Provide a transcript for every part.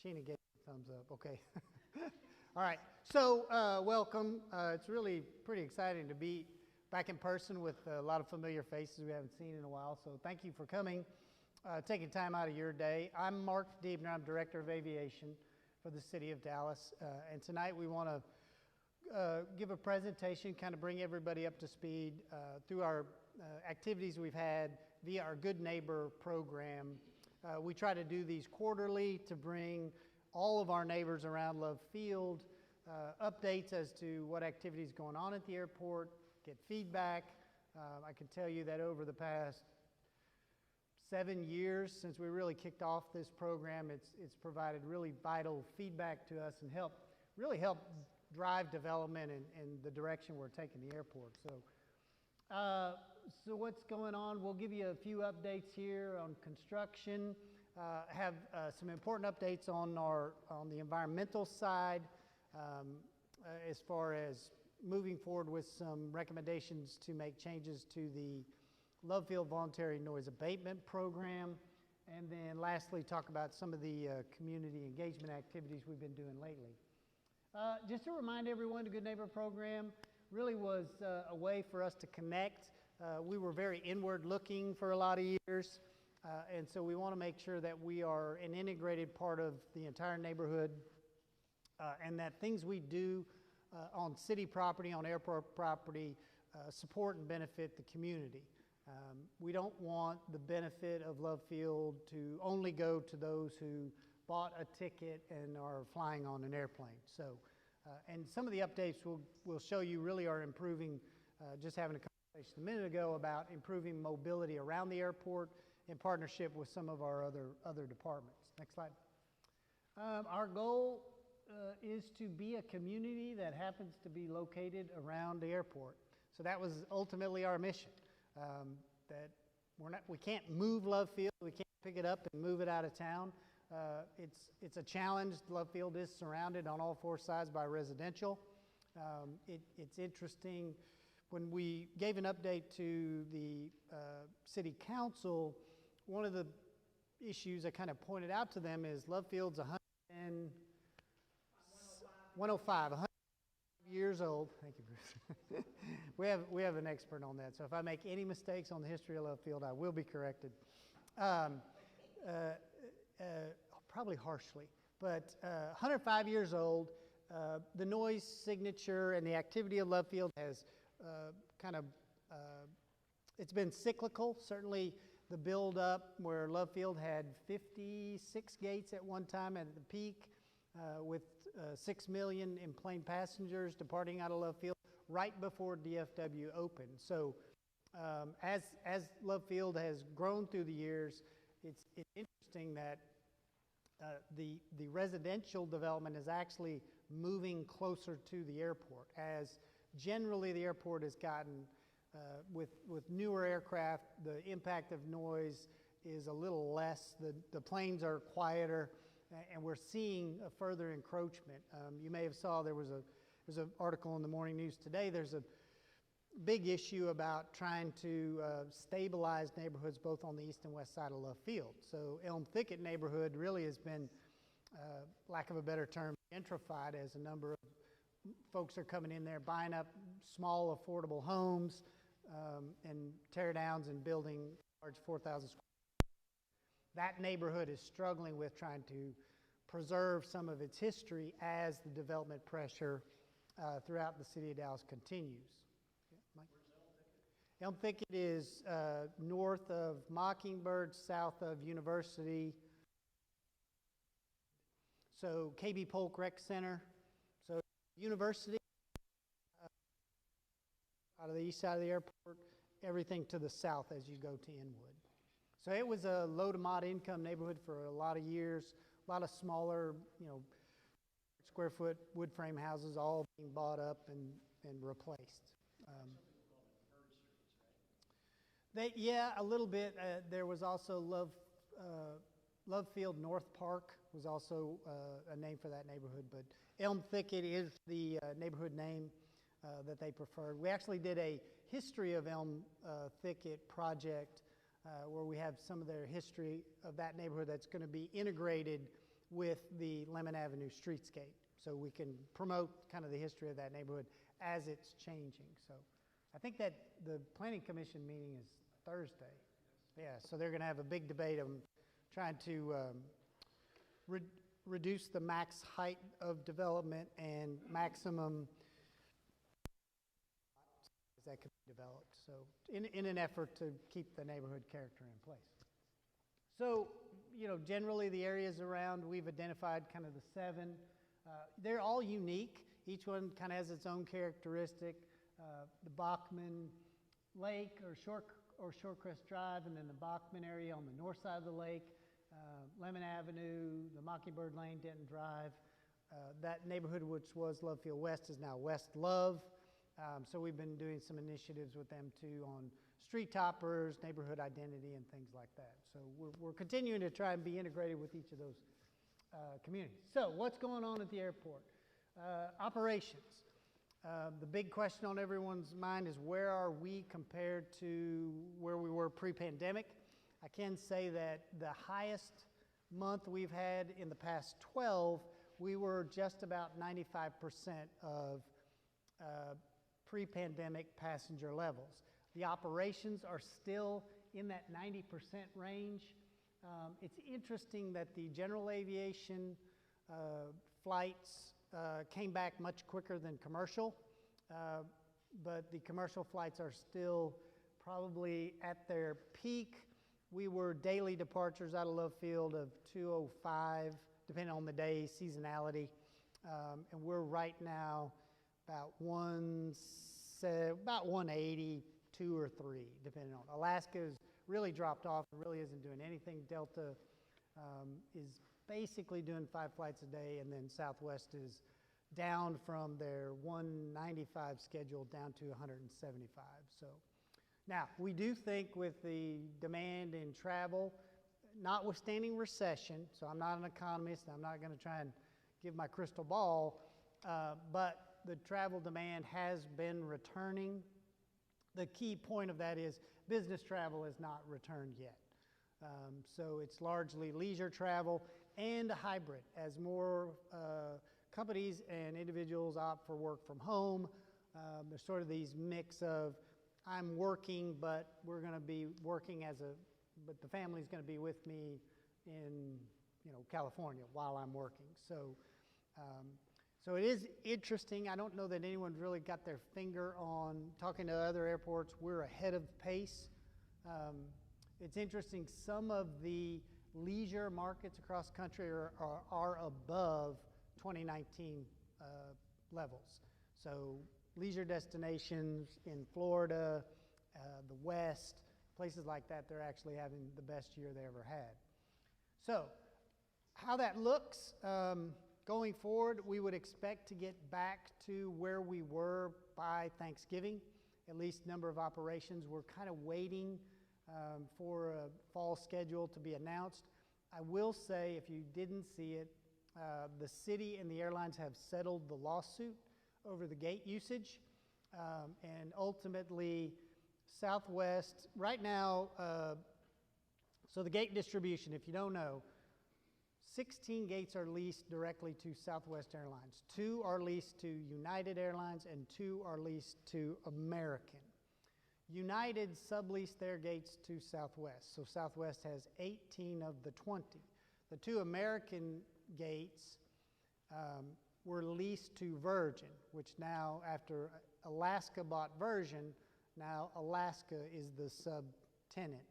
Sheena gave me a thumbs up. Okay. All right. So welcome. It's really pretty exciting to be back in person with a lot of familiar faces we haven't seen in a while. So thank you for coming, taking time out of your day. I'm Mark Diebner. I'm Director of Aviation for the City of Dallas. And tonight we want to give a presentation, kind of bring everybody up to speed through our activities we've had via our Good Neighbor program. We try to do these quarterly to bring all of our neighbors around Love Field updates as to what activities going on at the airport, get feedback. I can tell you that over the past 7 years since we really kicked off this program, it's provided really vital feedback to us and really help drive development in the direction we're taking the airport. So what's going on? We'll give you a few updates here on construction. Have some important updates on the environmental side, as far as moving forward with some recommendations to make changes to the Love Field Voluntary Noise Abatement Program, and then lastly talk about some of the community engagement activities we've been doing lately. Just to remind everyone, the Good Neighbor program really was a way for us to connect. We were very inward looking for a lot of years, and so we want to make sure that we are an integrated part of the entire neighborhood, and that things we do on city property, on airport property, support and benefit the community. We don't want the benefit of Love Field to only go to those who bought a ticket and are flying on an airplane. So, and some of the updates we'll show you really are improving, just having a conversation a minute ago about improving mobility around the airport in partnership with some of our other departments. Next slide. Our goal is to be a community that happens to be located around the airport. So that was ultimately our mission. That we can't move Love Field, we can't pick it up and move it out of town. It's a challenge. Love Field is surrounded on all four sides by residential. It's interesting, when we gave an update to the city council, one of the issues I kind of pointed out to them is Love Field's 105 years old. Thank you, Bruce. we have an expert on that, so if I make any mistakes on the history of Love Field, I will be corrected. Probably harshly, but 105 years old. The noise signature and the activity of Love Field has it's been cyclical. Certainly the build up where Love Field had 56 gates at one time at the peak, with 6 million in-plane passengers departing out of Love Field right before DFW opened. So as Love Field has grown through the years, it's interesting that the residential development is actually moving closer to the airport, as generally the airport has gotten, with newer aircraft, the impact of noise is a little less. The planes are quieter, and we're seeing a further encroachment. You may have saw there's an article in the morning news today. There's a big issue about trying to stabilize neighborhoods both on the east and west side of Love Field. So Elm Thicket neighborhood really has been, lack of a better term, gentrified, as a number of folks are coming in there, buying up small, affordable homes, and tear downs and building large 4,000 square. That neighborhood is struggling with trying to preserve some of its history as the development pressure throughout the city of Dallas continues. Elm Thicket is north of Mockingbird, south of University. So KB Polk Rec Center. So University, out of the east side of the airport, everything to the south as you go to Inwood. So it was a low to mod income neighborhood for a lot of years. A lot of smaller, square foot wood frame houses all being bought up and replaced. A little bit. There was also Love Field North Park was also a name for that neighborhood, but Elm Thicket is the neighborhood name that they preferred. We actually did a history of Elm Thicket project where we have some of their history of that neighborhood that's going to be integrated with the Lemon Avenue Streetscape. So we can promote kind of the history of that neighborhood as it's changing. So I think that the Planning Commission meeting is Thursday. Yeah, so they're going to have a big debate on trying to reduce the max height of development and maximum that could be developed. So in an effort to keep the neighborhood character in place. So, you know, generally the areas around, we've identified kind of the 7. They're all unique. Each one kind of has its own characteristic. The Bachmann Lake or Shorecrest Drive, and then the Bachman area on the north side of the lake, Lemon Avenue, the Mockingbird Lane, Denton Drive. That neighborhood, which was Lovefield West, is now West Love. So we've been doing some initiatives with them too on street toppers, neighborhood identity, and things like that. So we're continuing to try and be integrated with each of those communities. So what's going on at the airport? Operations. The big question on everyone's mind is, where are we compared to where we were pre-pandemic? I can say that the highest month we've had in the past 12, we were just about 95% of pre-pandemic passenger levels. The operations are still in that 90% range. It's interesting that the general aviation flights came back much quicker than commercial, but the commercial flights are still probably at their peak. We were daily departures out of Love Field of 205, depending on the day, seasonality, and we're right now about 180, 2 or 3, depending on. Alaska's really dropped off and really isn't doing anything. Delta is basically doing 5 flights a day, and then Southwest is down from their 195 schedule down to 175. So now we do think with the demand in travel, notwithstanding recession, so I'm not an economist, I'm not going to try and give my crystal ball, but the travel demand has been returning. The key point of that is business travel has not returned yet. So it's largely leisure travel and a hybrid. As more companies and individuals opt for work from home, there's sort of these mix of, I'm working, but we're going to be working but the family's going to be with me in, California while I'm working. So it is interesting. I don't know that anyone's really got their finger on talking to other airports. We're ahead of pace. It's interesting. Some of the leisure markets across the country are above 2019 levels. So leisure destinations in Florida, the West, places like that, they're actually having the best year they ever had. So how that looks, going forward, we would expect to get back to where we were by Thanksgiving, at least number of operations. We're kind of waiting for a fall schedule to be announced. I will say, if you didn't see it, the city and the airlines have settled the lawsuit over the gate usage, and ultimately Southwest, right now, so the gate distribution, if you don't know, 16 gates are leased directly to Southwest Airlines. 2 are leased to United Airlines and 2 are leased to American. United subleased their gates to Southwest, so Southwest has 18 of the 20. The 2 American gates were leased to Virgin, which now, after Alaska bought Virgin, now Alaska is the subtenant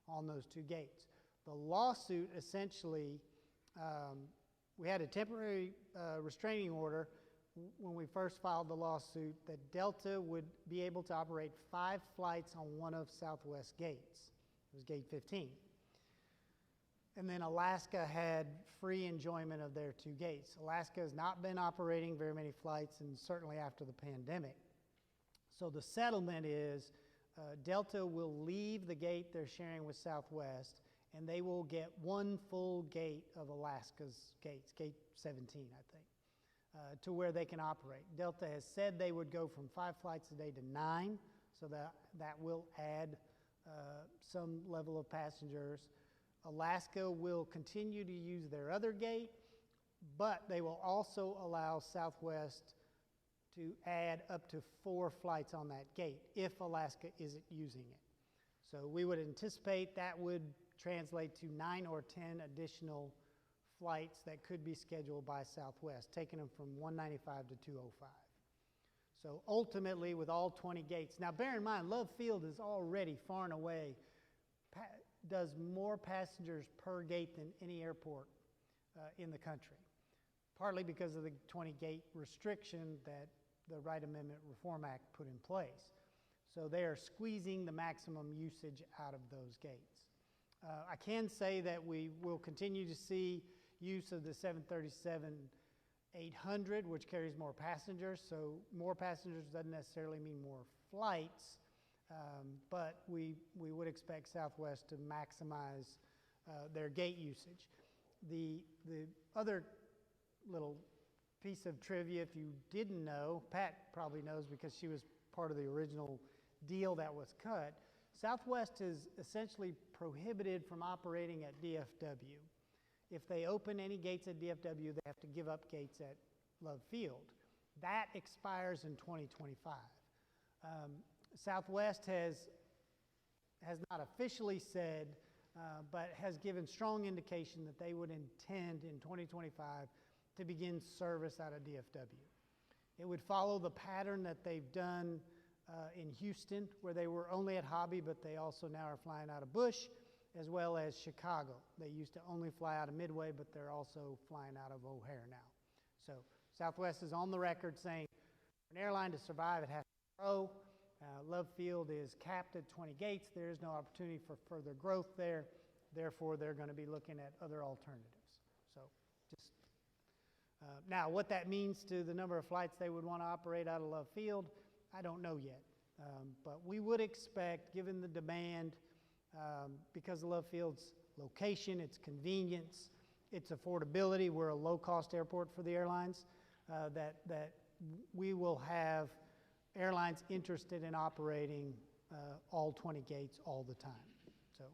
on those 2 gates. The lawsuit essentially, we had a temporary restraining order when we first filed the lawsuit that Delta would be able to operate 5 flights on one of Southwest gates. It was gate 15. And then Alaska had free enjoyment of their 2 gates. Alaska has not been operating very many flights, and certainly after the pandemic. So the settlement is Delta will leave the gate they're sharing with Southwest, and they will get 1 full gate of Alaska's gates, gate 17, I think, to where they can operate. Delta has said they would go from 5 flights a day to 9, so that will add some level of passengers. Alaska will continue to use their other gate, but they will also allow Southwest to add up to 4 flights on that gate if Alaska isn't using it. So we would anticipate that would translate to 9 or 10 additional flights that could be scheduled by Southwest, taking them from 195 to 205. So ultimately, with all 20 gates, now bear in mind, Love Field is already far and away, does more passengers per gate than any airport in the country, partly because of the 20 gate restriction that the Right Amendment Reform Act put in place. So they are squeezing the maximum usage out of those gates. I can say that we will continue to see use of the 737-800, which carries more passengers. So more passengers doesn't necessarily mean more flights, but we would expect Southwest to maximize their gate usage. The other little piece of trivia, if you didn't know, Pat probably knows because she was part of the original deal that was cut, Southwest is essentially prohibited from operating at DFW. If they open any gates at DFW, they have to give up gates at Love Field. That expires in 2025. Southwest has not officially said, but has given strong indication that they would intend in 2025 to begin service out of DFW. It would follow the pattern that they've done in Houston, where they were only at Hobby, but they also now are flying out of Bush, as well as Chicago. They used to only fly out of Midway, but they're also flying out of O'Hare now. So Southwest is on the record saying for an airline to survive, it has to grow. Love Field is capped at 20 gates. There is no opportunity for further growth there. Therefore, they're going to be looking at other alternatives. So just now, what that means to the number of flights they would want to operate out of Love Field, I don't know yet. But we would expect, given the demand, because of Love Field's location, its convenience, its affordability, we're a low-cost airport for the airlines, that we will have airlines interested in operating all 20 gates all the time. So,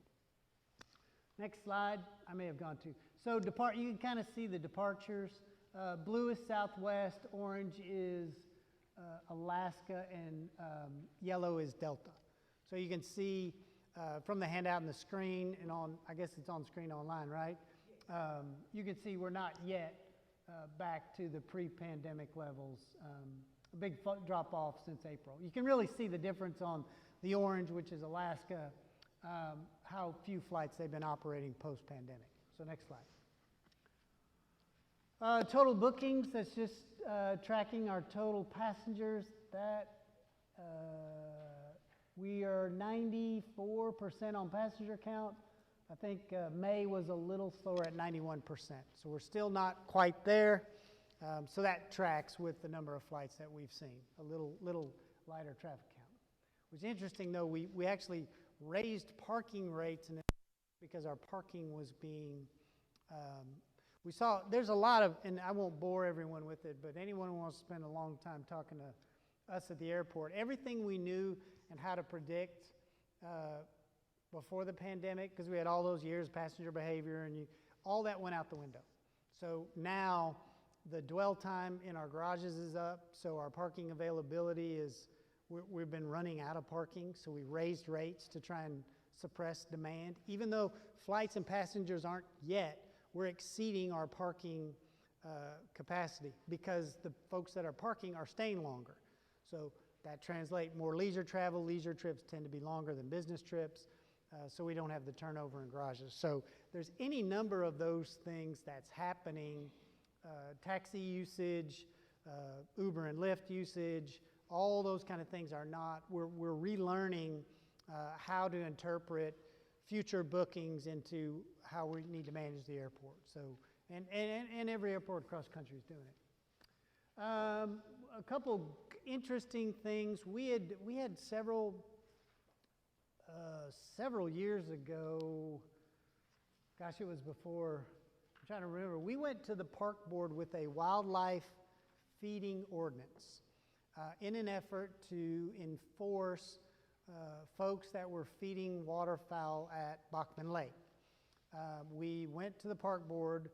next slide, I may have gone to. So you can kind of see the departures. Blue is Southwest, orange is Alaska, and yellow is Delta. So you can see from the handout and the screen, and I guess it's on screen online, right? You can see we're not yet back to the pre-pandemic levels. A big drop off since April. You can really see the difference on the orange, which is Alaska, how few flights they've been operating post-pandemic. So next slide. Total bookings, that's just tracking our total passengers. That we are 94% on passenger count. I think May was a little slower at 91%. So we're still not quite there. So that tracks with the number of flights that we've seen, a little lighter traffic count. What's interesting, though, we actually raised parking rates because our parking was being, we saw, there's a lot of, and I won't bore everyone with it, but anyone who wants to spend a long time talking to us at the airport, everything we knew and how to predict before the pandemic, because we had all those years, passenger behavior, and all that went out the window. So now, the dwell time in our garages is up, so our parking availability is, we've been running out of parking, so we raised rates to try and suppress demand. Even though flights and passengers aren't yet, we're exceeding our parking capacity because the folks that are parking are staying longer. So that translates more leisure travel. Leisure trips tend to be longer than business trips, so we don't have the turnover in garages. So there's any number of those things that's happening. Taxi usage, Uber and Lyft usage, all those kind of things are not, we're relearning how to interpret future bookings into how we need to manage the airport. So, and every airport across the country is doing it. A couple interesting things. We had several years ago, gosh, it was before, I'm trying to remember, we went to the park board with a wildlife feeding ordinance in an effort to enforce folks that were feeding waterfowl at Bachmann Lake. We went to the park board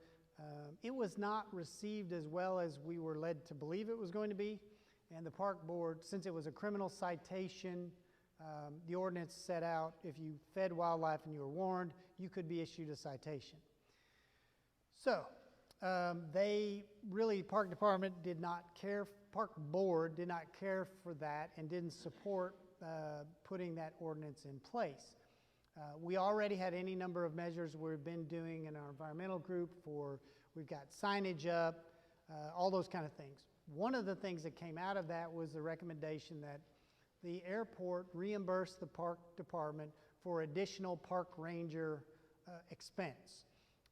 It was not received as well as we were led to believe it was going to be, and the park board, since it was a criminal citation, the ordinance set out if you fed wildlife and you were warned, you could be issued a citation. So park department did not care, park board did not care for that and didn't support putting that ordinance in place. We already had any number of measures we've been doing in our environmental group we've got signage up, all those kind of things. One of the things that came out of that was the recommendation that the airport reimburse the park department for additional park ranger expense.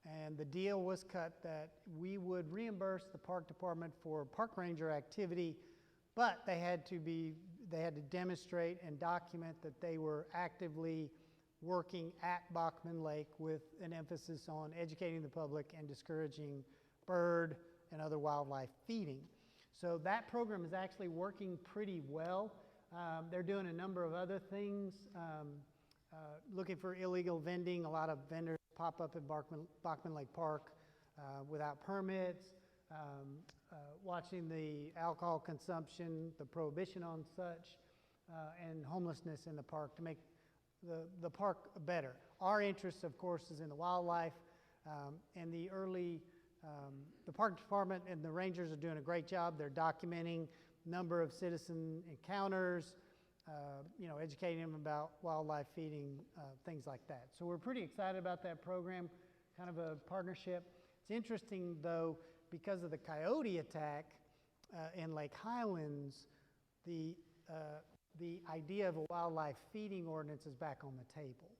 And the deal was cut that we would reimburse the park department for park ranger activity, but they had to demonstrate and document that they were actively working at Bachmann Lake with an emphasis on educating the public and discouraging bird and other wildlife feeding. So that program is actually working pretty well. They're doing a number of other things, looking for illegal vending. A lot of vendors pop up at Bachmann Lake Park without permits, watching the alcohol consumption, the prohibition on such, and homelessness in the park to make the park better. Our interest, of course, is in the wildlife, and the park department and the rangers are doing a great job. They're documenting number of citizen encounters, educating them about wildlife feeding, things like that. So we're pretty excited about that program, kind of a partnership. It's interesting, though, because of the coyote attack in Lake Highlands, the idea of a wildlife feeding ordinance is back on the table.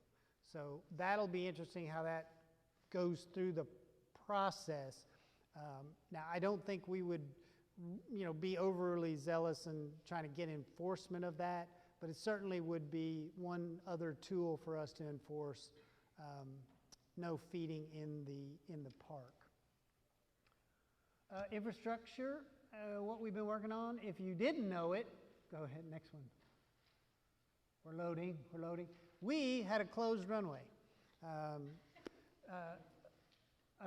So that'll be interesting how that goes through the process. Now, I don't think we would be overly zealous in trying to get enforcement of that, but it certainly would be one other tool for us to enforce no feeding in the park. Infrastructure, what we've been working on. If you didn't know it, go ahead, next one. We're loading. We had a closed runway. I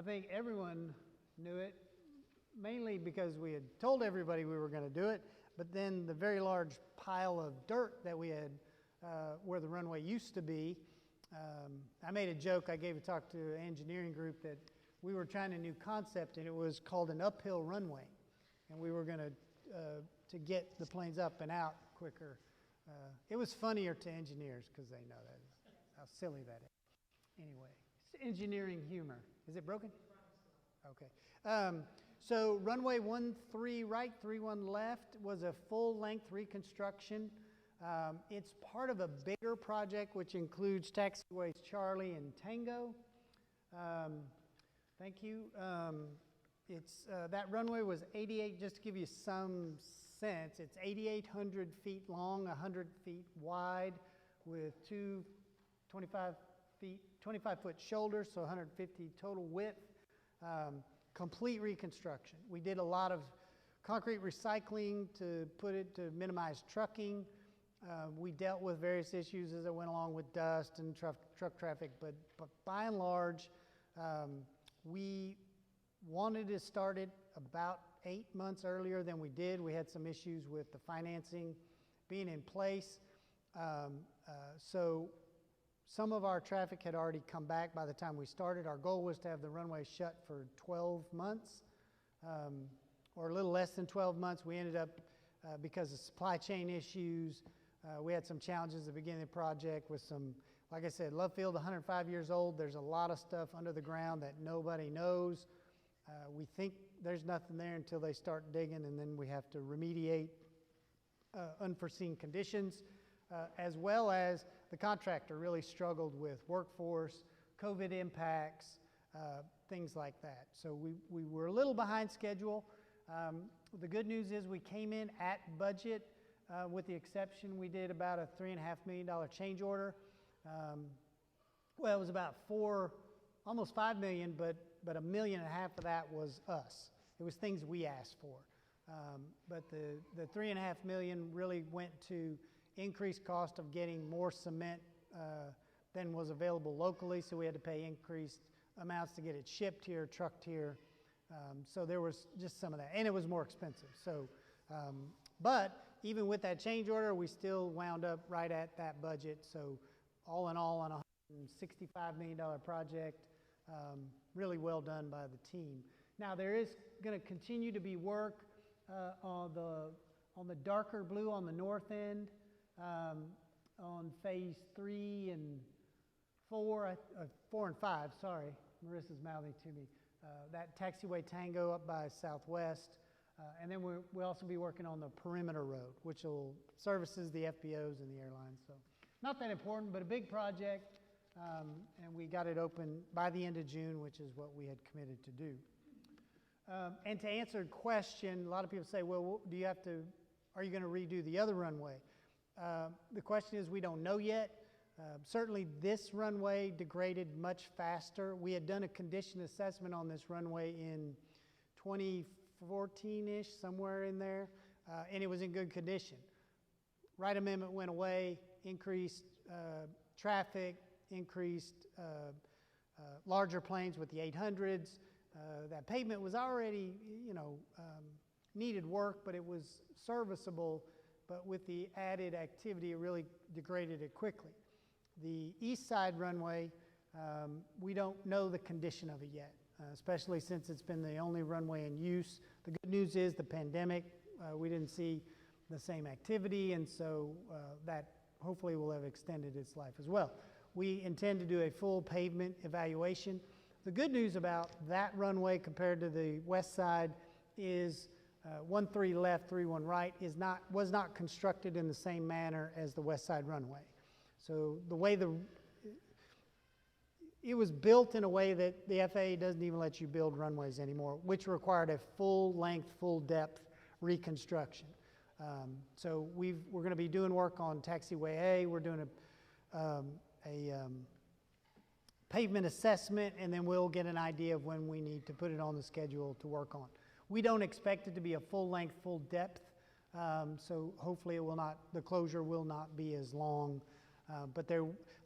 think everyone knew it, mainly because we had told everybody we were going to do it, but then the very large pile of dirt that we had where the runway used to be, I made a joke, I gave a talk to an engineering group that we were trying a new concept, and it was called an uphill runway, and we were going to get the planes up and out quicker. It was funnier to engineers because they know how silly that is. Anyway, it's engineering humor. Is it broken? Okay. So runway 13 right, 31 left was a full-length reconstruction. It's part of a bigger project which includes taxiways Charlie and Tango. Thank you. That runway was 88, just to give you some sense, it's 8,800 feet long, 100 feet wide, with two 25-foot shoulders, so 150 total width. Complete reconstruction. We did a lot of concrete recycling to minimize trucking. We dealt with various issues as it went along with dust and truck traffic, but by and large, we wanted to start it about 8 months earlier than we did. We had some issues with the financing being in place. So some of our traffic had already come back by the time we started. Our goal was to have the runway shut for 12 months, or a little less than 12 months. We ended up, because of supply chain issues, we had some challenges at the beginning of the project with some, like I said, Love Field, 105 years old. There's a lot of stuff under the ground that nobody knows. We think there's nothing there until they start digging, and then we have to remediate unforeseen conditions, as well as the contractor really struggled with workforce, COVID impacts, things like that. So we were a little behind schedule. The good news is we came in at budget, with the exception we did about a $3.5 million change order. Well, it was about almost $5 million, but $1.5 million of that was us. It was things we asked for. But the $3.5 million really went to increased cost of getting more cement than was available locally, so we had to pay increased amounts to get it shipped here, trucked here, So there was just some of that, and it was more expensive. So, but even with that change order, we still wound up right at that budget. So all in all, on a $165 million project, really well done by the team. Now there is going to continue to be work on the darker blue on the north end, on phase 3 and 4, 4 and 5. Sorry, Marissa's mouthing to me. That taxiway Tango up by Southwest, and then we'll also be working on the perimeter road, which will services the FBOs and the airlines. So not that important, but a big project, and we got it open by the end of June, which is what we had committed to do. And to answer the question, a lot of people say, well, are you going to redo the other runway? The question is, we don't know yet. Certainly this runway degraded much faster. We had done a condition assessment on this runway in 2014-ish, somewhere in there, and it was in good condition. Right amendment went away, increased traffic, increased larger planes with the 800s. That pavement was already, needed work, but it was serviceable. But with the added activity, it really degraded it quickly. The east side runway, we don't know the condition of it yet, especially since it's been the only runway in use. The good news is the pandemic, we didn't see the same activity, and so that hopefully will have extended its life as well. We intend to do a full pavement evaluation. The good news about that runway compared to the west side is 1-3 left, 3-1 right was not constructed in the same manner as the west side runway. So the way it was built in a way that the FAA doesn't even let you build runways anymore, which required a full length, full depth reconstruction. So we're going to be doing work on taxiway A. We're doing a pavement assessment, and then we'll get an idea of when we need to put it on the schedule to work on. We don't expect it to be a full length, full depth, so hopefully the closure will not be as long. But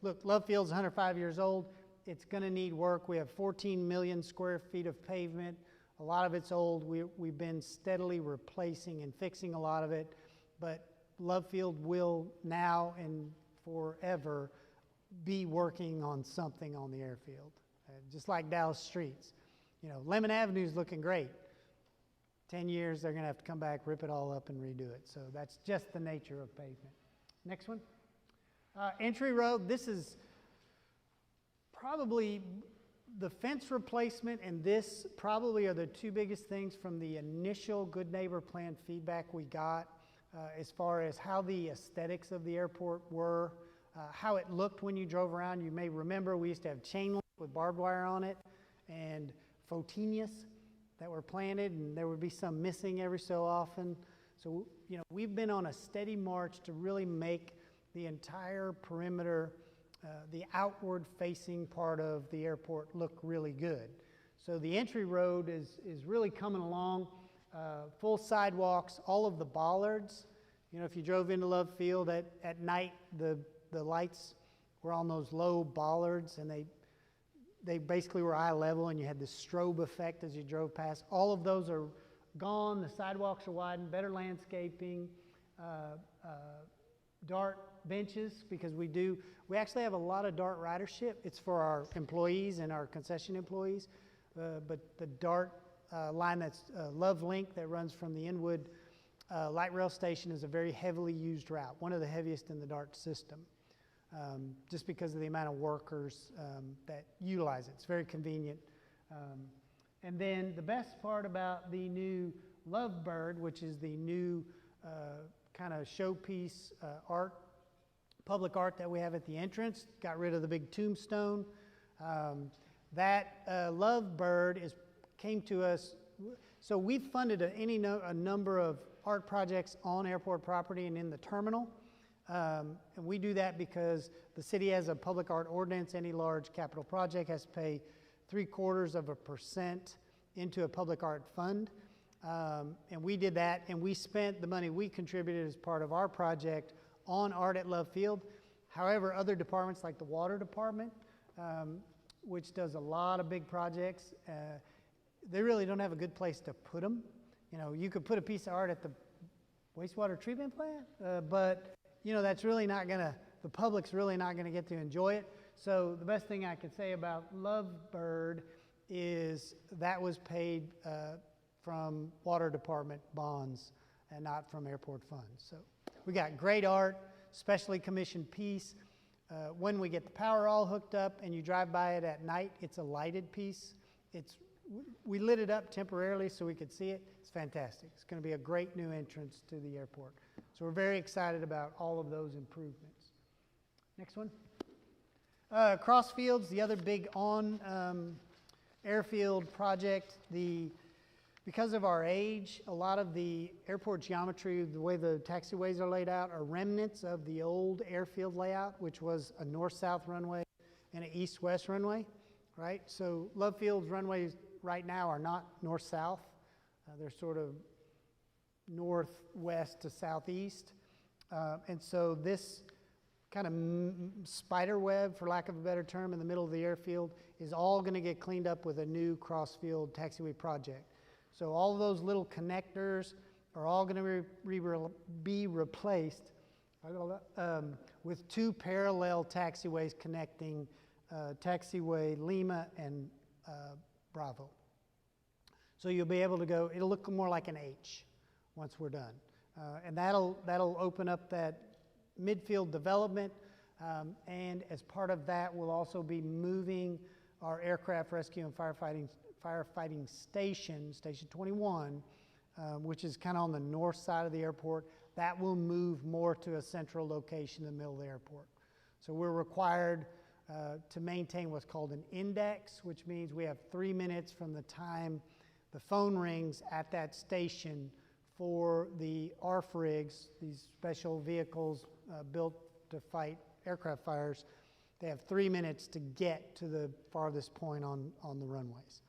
look, Love Field's 105 years old. It's going to need work. We have 14 million square feet of pavement. A lot of it's old. We've been steadily replacing and fixing a lot of it, but Love Field will now and forever be working on something on the airfield, just like Dallas streets. Lemon Avenue's looking great. 10 years, they're going to have to come back, rip it all up, and redo it. So that's just the nature of pavement. Next one. Entry road. This is probably the fence replacement, and this probably are the two biggest things from the initial Good Neighbor Plan feedback we got as far as how the aesthetics of the airport were, how it looked when you drove around. You may remember we used to have chain link with barbed wire on it and photinias that were planted, and there would be some missing every so often. So, we've been on a steady march to really make the entire perimeter, the outward facing part of the airport look really good. So the entry road is really coming along, full sidewalks, all of the bollards. If you drove into Love Field at night, the lights were on those low bollards, and they basically were eye level, and you had this strobe effect as you drove past. All of those are gone. The sidewalks are widened, better landscaping, DART benches, because we actually have a lot of DART ridership. It's for our employees and our concession employees, but the DART line that's Love Link that runs from the Inwood light rail station is a very heavily used route, one of the heaviest in the DART system. Just because of the amount of workers that utilize it. It's very convenient. And then the best part about the new Lovebird, which is the new kind of showpiece public art that we have at the entrance, got rid of the big tombstone. That Lovebird came to us. So we've funded a number of art projects on airport property and in the terminal. And we do that because the city has a public art ordinance. Any large capital project has to pay 0.75% into a public art fund. And we did that, and we spent the money we contributed as part of our project on art at Love Field. However, other departments like the water department, which does a lot of big projects, they really don't have a good place to put them. You know, you could put a piece of art at the wastewater treatment plant, but you know, that's really not gonna, the public's really not gonna get to enjoy it. So the best thing I can say about Lovebird is that was paid from water department bonds and not from airport funds. So we got great art, specially commissioned piece. When we get the power all hooked up and you drive by it at night, it's a lighted piece. We lit it up temporarily so we could see it. It's fantastic. It's going to be a great new entrance to the airport. So we're very excited about all of those improvements. Next one. Crossfields, the other big airfield project. Because of our age, a lot of the airport geometry, the way the taxiways are laid out, are remnants of the old airfield layout, which was a north-south runway and an east-west runway, right? So Love Field's runways right now are not north-south. They're sort of northwest to southeast. And so this kind of spider web, for lack of a better term, in the middle of the airfield is all going to get cleaned up with a new Crossfield taxiway project. So all of those little connectors are all going to be replaced with two parallel taxiways connecting taxiway Lima and Bravo. So you'll be able to go, it'll look more like an H once we're done. And that'll open up that midfield development. And as part of that, we'll also be moving our aircraft rescue and firefighting station, Station 21, which is kind of on the north side of the airport. That will move more to a central location in the middle of the airport. So we're required to maintain what's called an index, which means we have 3 minutes from the time the phone rings at that station for the ARF rigs, these special vehicles built to fight aircraft fires. They have 3 minutes to get to the farthest point on the runways.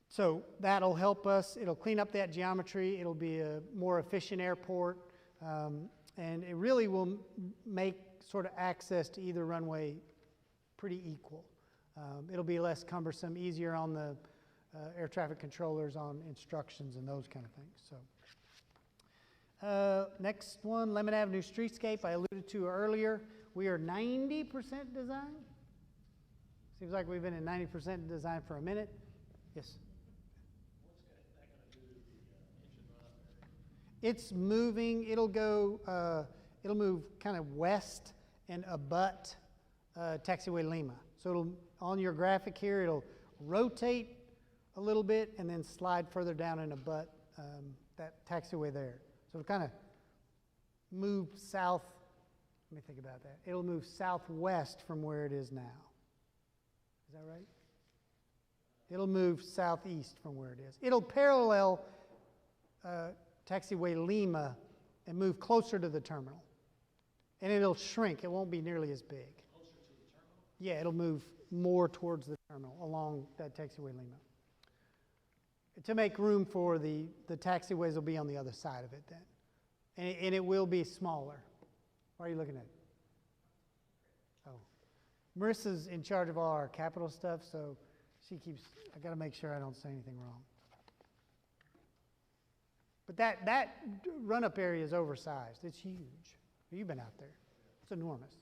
So that'll help us. It'll clean up that geometry. It'll be a more efficient airport. And it really will make sort of access to either runway pretty equal. It'll be less cumbersome, easier on the air traffic controllers on instructions and those kind of things. So next one, Lemon Avenue Streetscape, I alluded to earlier. We are 90% design. Seems like we've been in 90% design for a minute. Yes? It's moving. It'll move kind of west and abut taxiway Lima. So on your graphic here, it'll rotate a little bit and then slide further down and abut that taxiway there. So it'll kind of move south. Let me think about that. It'll move southwest from where it is now. Is that right? It'll move southeast from where it is. It'll parallel taxiway Lima and move closer to the terminal. And it'll shrink. It won't be nearly as big. Closer to the terminal? Yeah, it'll move more towards the terminal along that taxiway Lima. To make room for the taxiways will be on the other side of it then. And it will be smaller. Why are you looking at it? Oh. Marissa's in charge of all our capital stuff, so I got to make sure I don't say anything wrong. But that run-up area is oversized. It's huge. You've been out there. It's enormous.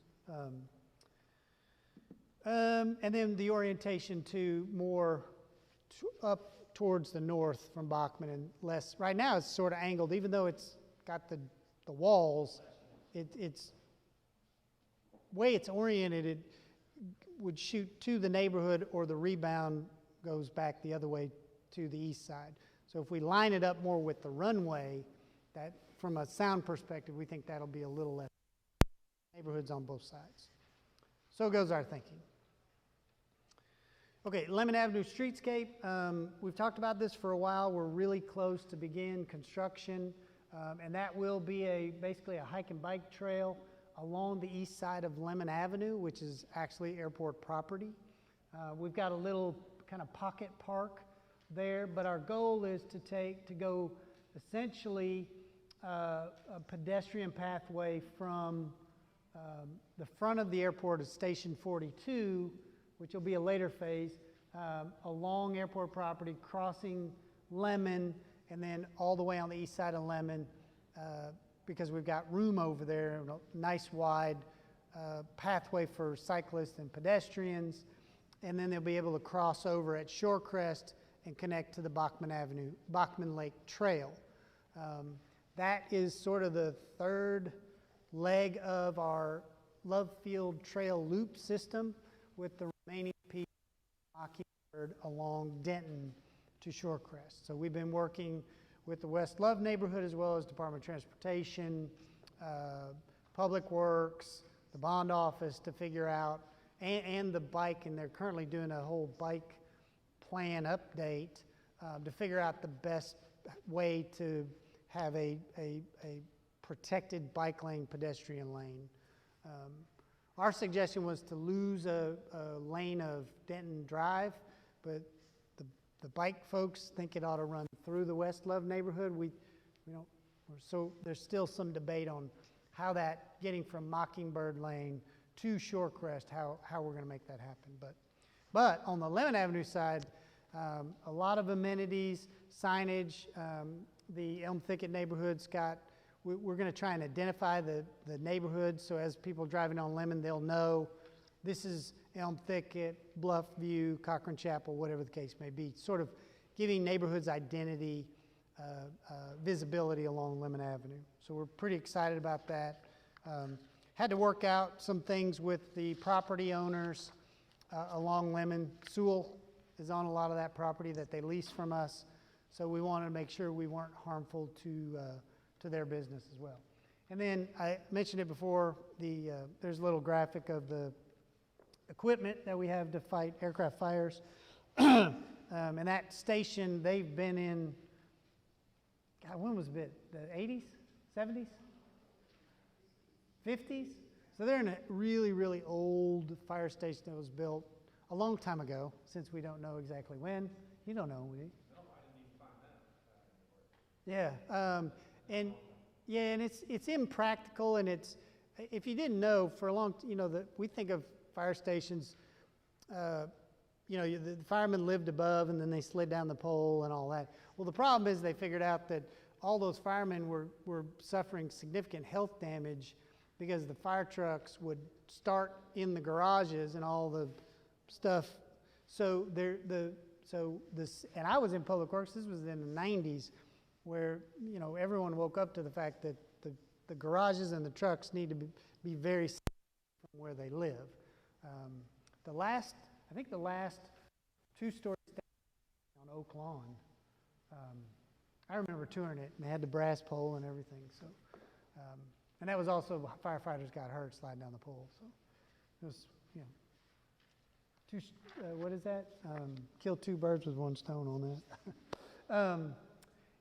And then the orientation to more up towards the north from Bachman and less. Right now it's sort of angled, even though it's got the walls. It's way it's oriented. It would shoot to the neighborhood, or the rebound goes back the other way to the east side. So if we line it up more with the runway, that from a sound perspective, we think that'll be a little less. Neighborhoods on both sides. So goes our thinking. Okay, Lemon Avenue Streetscape. We've talked about this for a while. We're really close to begin construction, and that will be basically a hike and bike trail along the east side of Lemon Avenue, which is actually airport property. We've got a little kind of pocket park there, but our goal is to go essentially a pedestrian pathway from the front of the airport at Station 42, which will be a later phase, along airport property, crossing Lemon, and then all the way on the east side of Lemon, because we've got room over there, a nice wide pathway for cyclists and pedestrians, and then they'll be able to cross over at Shorecrest and connect to the Bachmann Lake Trail. That is sort of the third leg of our Love Field Trail Loop system, with the remaining piece Mockingbird along Denton to Shorecrest. So we've been working with the West Love neighborhood as well as Department of Transportation, Public Works, the bond office to figure out, and the bike, and they're currently doing a whole bike plan update to figure out the best way to have a protected bike lane, pedestrian lane. Our suggestion was to lose a lane of Denton Drive, but the bike folks think it ought to run through the West Love neighborhood. So there's still some debate on how that, getting from Mockingbird Lane to Shorecrest, how we're going to make that happen. But on the Lemon Avenue side, a lot of amenities, signage. The Elm Thicket neighborhood's got, we're going to try and identify the neighborhood, so as people driving on Lemon, they'll know this is Elm Thicket, Bluff View, Cochran Chapel, whatever the case may be, sort of giving neighborhoods identity, visibility along Lemon Avenue. So we're pretty excited about that. Had to work out some things with the property owners along Lemon. Sewell is on a lot of that property that they lease from us, so we wanted to make sure we weren't harmful to their business as well. And then I mentioned it before, there's a little graphic of the equipment that we have to fight aircraft fires. And that station, they've been in, God, when was it? The 80s, 70s, 50s? So they're in a really, really old fire station that was built a long time ago, since we don't know exactly when. You don't know, do you? No, I didn't even find that. Yeah, and it's impractical, and it's, if you didn't know, for a long, we think of fire stations, the firemen lived above and then they slid down the pole and all that. Well, the problem is they figured out that all those firemen were suffering significant health damage because the fire trucks would start in the garages and all the stuff. So and I was in Public Works, this was in the 90s, where everyone woke up to the fact that the garages and the trucks need to be very safe from where they live. The last two-story station on Oak Lawn, I remember touring it, and they had the brass pole and everything. So, and that was also, firefighters got hurt sliding down the pole. So it was, what is that? Kill two birds with one stone on that.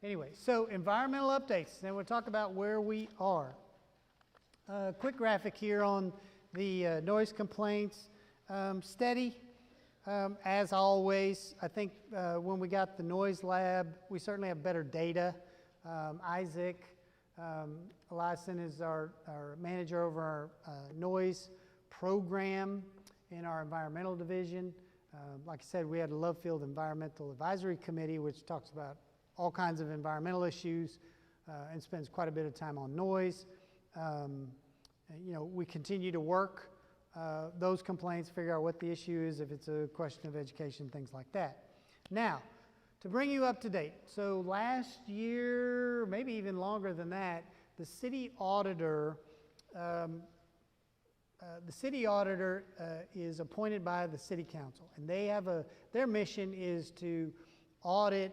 Anyway, so environmental updates. Then we'll talk about where we are. Quick graphic here on the noise complaints. Steady, as always. I think when we got the noise lab, we certainly have better data. Isaac Eliason is our manager over our noise program in our environmental division. Like I said, we had a Love Field Environmental Advisory Committee, which talks about all kinds of environmental issues and spends quite a bit of time on noise. We continue to work those complaints, figure out what the issue is, if it's a question of education, things like that. Now, to bring you up to date, so last year, maybe even longer than that, the city auditor is appointed by the city council, and they have their mission is to audit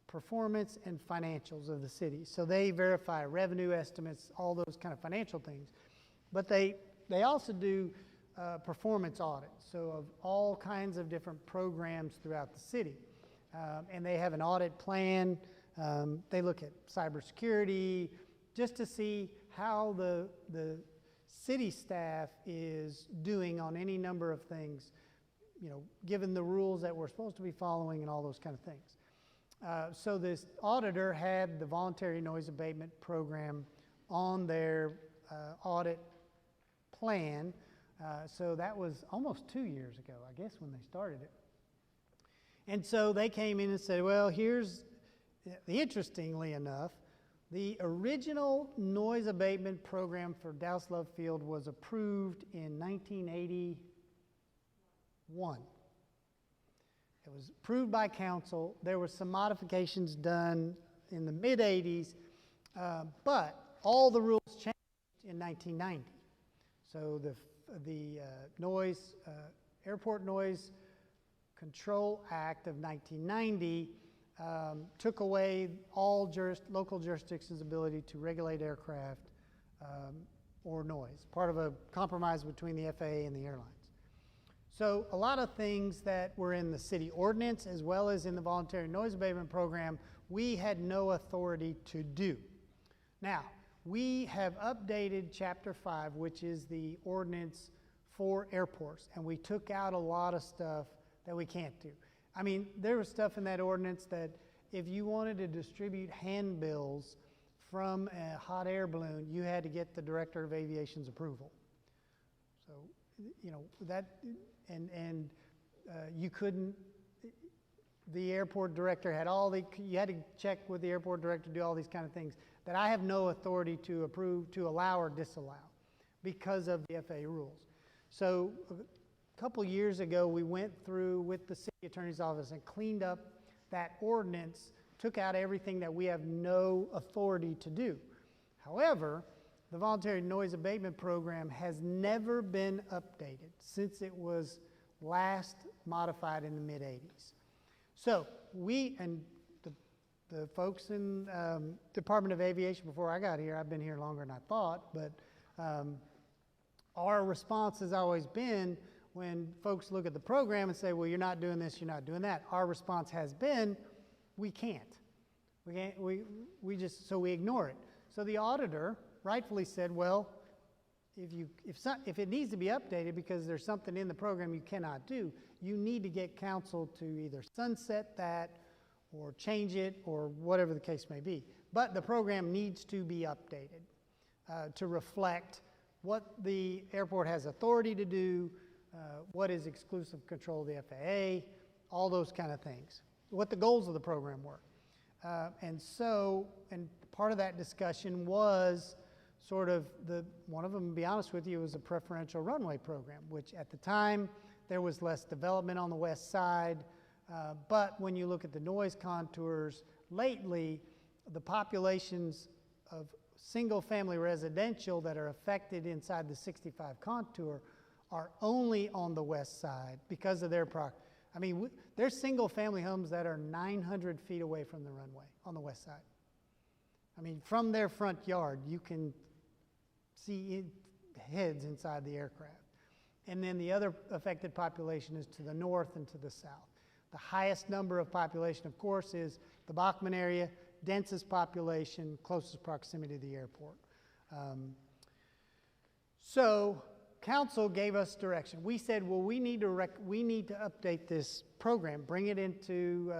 performance and financials of the city. So they verify revenue estimates, all those kind of financial things. But they also do performance audits, so of all kinds of different programs throughout the city. And they have an audit plan. They look at cybersecurity just to see how the city staff is doing on any number of things, given the rules that we're supposed to be following and all those kind of things. So this auditor had the voluntary noise abatement program on their audit plan. So that was almost 2 years ago, I guess, when they started it. And so they came in and said, well, interestingly enough, the original noise abatement program for Dallas Love Field was approved in 1981. It was approved by council. There were some modifications done in the mid-'80s, but all the rules changed in 1990. So the Airport Noise Control Act of 1990 took away all local jurisdictions' ability to regulate aircraft or noise, part of a compromise between the FAA and the airlines. So a lot of things that were in the city ordinance as well as in the voluntary noise abatement program, we had no authority to do. Now, we have updated Chapter 5, which is the ordinance for airports, and we took out a lot of stuff that we can't do. I mean, there was stuff in that ordinance that if you wanted to distribute handbills from a hot air balloon, you had to get the Director of Aviation's approval. So, you know, that, and you couldn't, the airport director had you had to check with the airport director, do all these kind of things that I have no authority to approve, to allow or disallow because of the FAA rules. So a couple years ago, we went through with the city attorney's office and cleaned up that ordinance, took out everything that we have no authority to do. However, the voluntary noise abatement program has never been updated since it was last modified in the mid-'80s. So we, and the folks in Department of Aviation before I got here, I've been here longer than I thought, but our response has always been when folks look at the program and say, well, you're not doing this, you're not doing that. Our response has been, we can't. We we ignore it. So the auditor rightfully said, well, if it needs to be updated because there's something in the program you cannot do, you need to get council to either sunset that or change it or whatever the case may be. But the program needs to be updated to reflect what the airport has authority to do, what is exclusive control of the FAA, all those kind of things, what the goals of the program were. And part of that discussion was sort of one of them, to be honest with you, was a preferential runway program, which at the time there was less development on the west side. But when you look at the noise contours lately, the populations of single-family residential that are affected inside the 65 contour are only on the west side because of their I mean, there's single-family homes that are 900 feet away from the runway on the west side. I mean, from their front yard, you can see heads inside the aircraft. And then the other affected population is to the north and to the south. The highest number of population, of course, is the Bachman area, densest population, closest proximity to the airport. So council gave us direction. We said, well, we need to update this program, bring it into,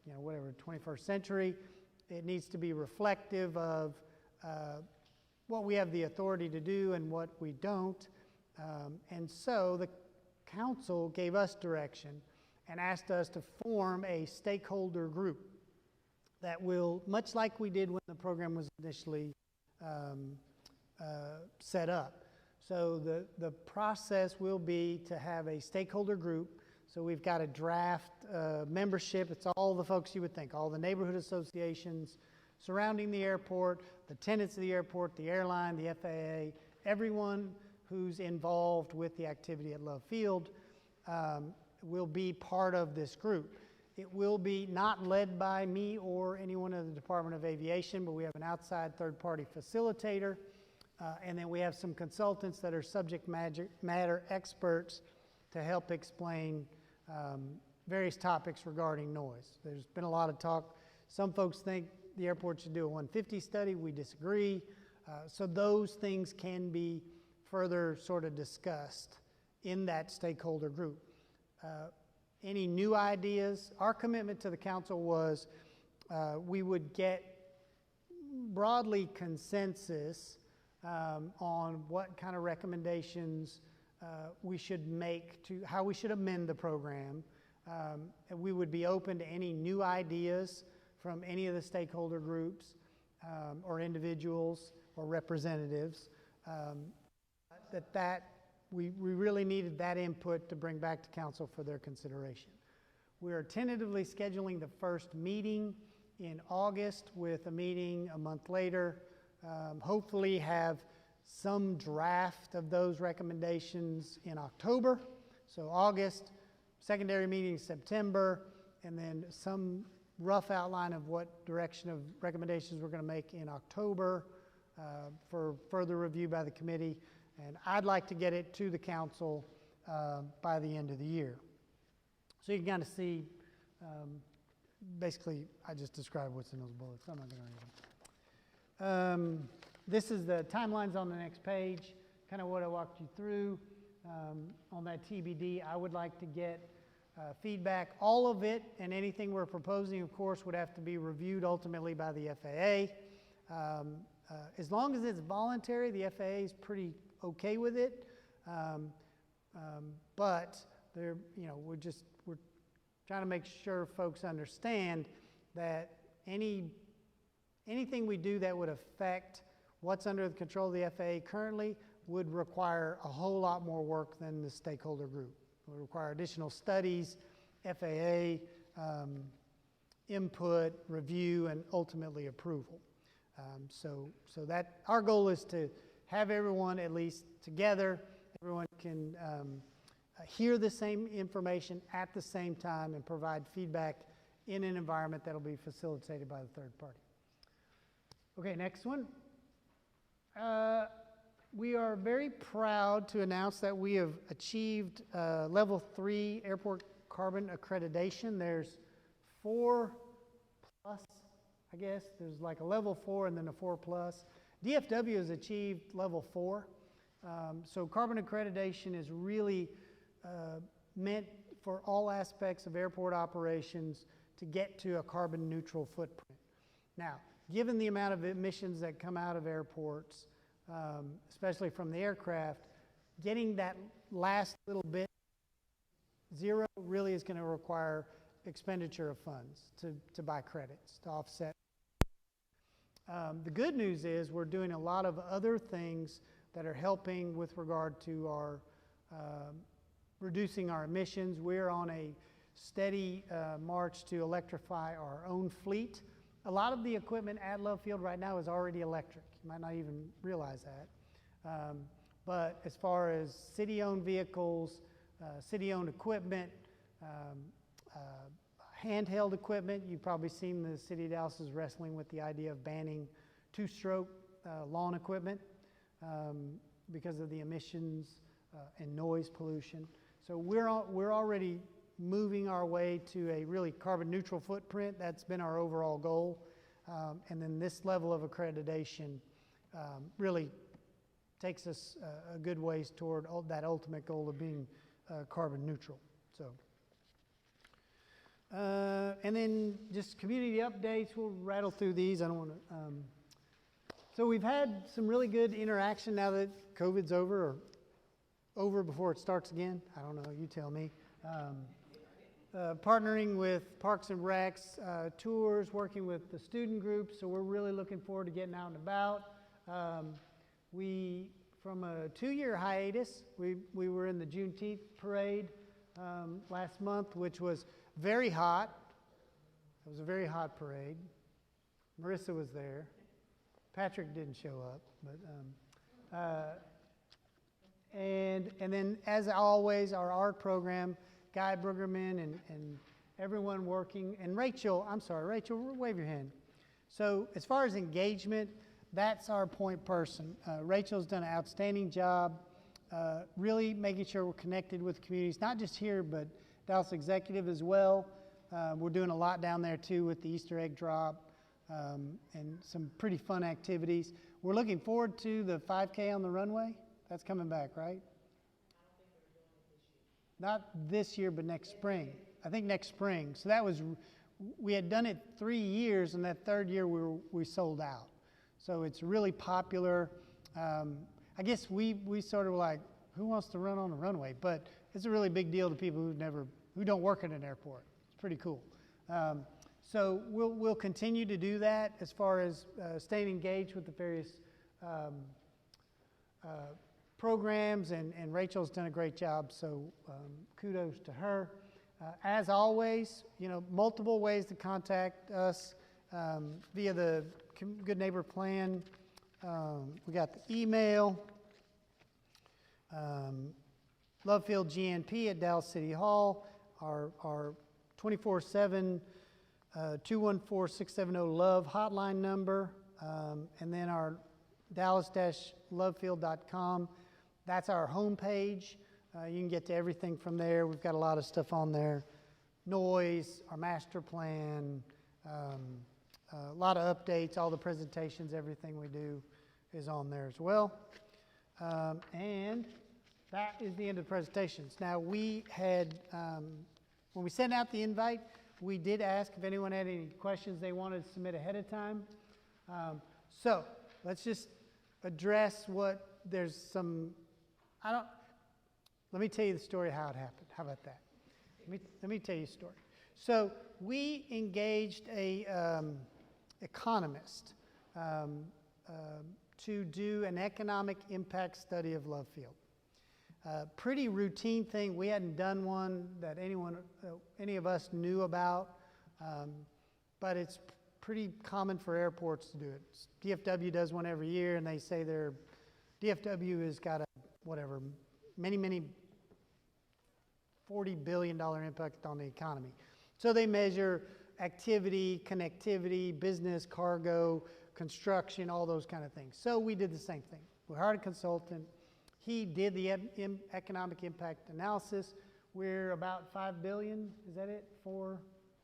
21st century. It needs to be reflective of what we have the authority to do and what we don't. And so the council gave us direction and asked us to form a stakeholder group that will, much like we did when the program was initially set up. So the process will be to have a stakeholder group. So we've got a draft membership. It's all the folks you would think, all the neighborhood associations surrounding the airport, the tenants of the airport, the airline, the FAA, everyone who's involved with the activity at Love Field will be part of this group. It will be not led by me or anyone in the Department of Aviation, but we have an outside third-party facilitator, and then we have some consultants that are subject matter experts to help explain various topics regarding noise. There's been a lot of talk. Some folks think the airport should do a 150 study. We disagree. So those things can be further sort of discussed in that stakeholder group. Any new ideas? Our commitment to the council was we would get broadly consensus on what kind of recommendations we should make to how we should amend the program, And we would be open to any new ideas from any of the stakeholder groups or individuals or representatives. We really needed that input to bring back to council for their consideration. We are tentatively scheduling the first meeting in August with a meeting a month later. Hopefully have some draft of those recommendations in October. So August, secondary meeting September, and then some rough outline of what direction of recommendations we're going to make in October for further review by the committee. And I'd like to get it to the council by the end of the year. So you can kind of see, basically, I just described what's in those bullets. I'm not going to read them. This is the timelines on the next page, kind of what I walked you through. On that TBD, I would like to get feedback. All of it and anything we're proposing, of course, would have to be reviewed ultimately by the FAA. As long as it's voluntary, the FAA is pretty okay with it. But they're, we're trying to make sure folks understand that anything we do that would affect what's under the control of the FAA currently would require a whole lot more work than the stakeholder group. It would require additional studies, FAA input, review, and ultimately approval. So that our goal is to have everyone at least together. Everyone can hear the same information at the same time and provide feedback in an environment that will be facilitated by the third party. Okay, next one. We are very proud to announce that we have achieved level 3 airport carbon accreditation. There's 4 plus, I guess. There's like a level 4 and then a 4 plus. DFW has achieved level 4. So carbon accreditation is really meant for all aspects of airport operations to get to a carbon neutral footprint. Now, given the amount of emissions that come out of airports, especially from the aircraft, getting that last little bit zero really is going to require expenditure of funds to buy credits, to offset. The good news is we're doing a lot of other things that are helping with regard to our reducing our emissions. We're on a steady march to electrify our own fleet. A lot of the equipment at Love Field right now is already electric. You might not even realize that. But as far as city-owned vehicles, city-owned equipment, handheld equipment, you've probably seen the city of Dallas is wrestling with the idea of banning two-stroke lawn equipment because of the emissions and noise pollution. So we're already moving our way to a really carbon neutral footprint. That's been our overall goal. And then this level of accreditation really takes us a good ways toward that ultimate goal of being carbon neutral. So, and then just community updates. We'll rattle through these. I don't want to. So we've had some really good interaction now that COVID's over, or over before it starts again. I don't know. You tell me. Partnering with Parks and Recs, tours, working with the student groups. So we're really looking forward to getting out and about. From a 2-year hiatus, we were in the Juneteenth parade last month, which was very hot. It was a very hot parade. Marissa was there. Patrick didn't show up, but and then as always, our art program, Guy Brueggerman and everyone working, and Rachel, wave your hand. So as far as engagement, that's our point person. Rachel's done an outstanding job really making sure we're connected with communities, not just here, but Dallas Executive as well. We're doing a lot down there too with the Easter egg drop and some pretty fun activities. We're looking forward to the 5K on the runway. That's coming back, right? Not this year, but next spring. I think next spring. So that was, we had done it 3 years, and that third year we sold out. So it's really popular. I guess we sort of like, who wants to run on the runway? But it's a really big deal to people who've who don't work at an airport. It's pretty cool. So we'll continue to do that as far as staying engaged with the various programs, and Rachel's done a great job, so kudos to her. As always, multiple ways to contact us via the Good Neighbor Plan. We got the email, lovefieldgnp at Dallas City Hall, our 24/7 214-670-LOVE hotline number, and then our dallas-lovefield.com. That's our homepage. You can get to everything from there. We've got a lot of stuff on there. Noise, our master plan, a lot of updates, all the presentations, everything we do is on there as well. And that is the end of the presentations. Now, we had, when we sent out the invite, we did ask if anyone had any questions they wanted to submit ahead of time. So let's just address there's some, let me tell you the story how it happened. How about that? Let me tell you a story. So we engaged a economist to do an economic impact study of Love Field. Pretty routine thing. We hadn't done one that any of us knew about, but it's pretty common for airports to do it. DFW does one every year, and they say DFW has got many $40 billion impact on the economy. So they measure activity, connectivity, business, cargo, construction, all those kind of things. So we did the same thing. We hired a consultant. He did the economic impact analysis. We're about $5 billion, is that it? A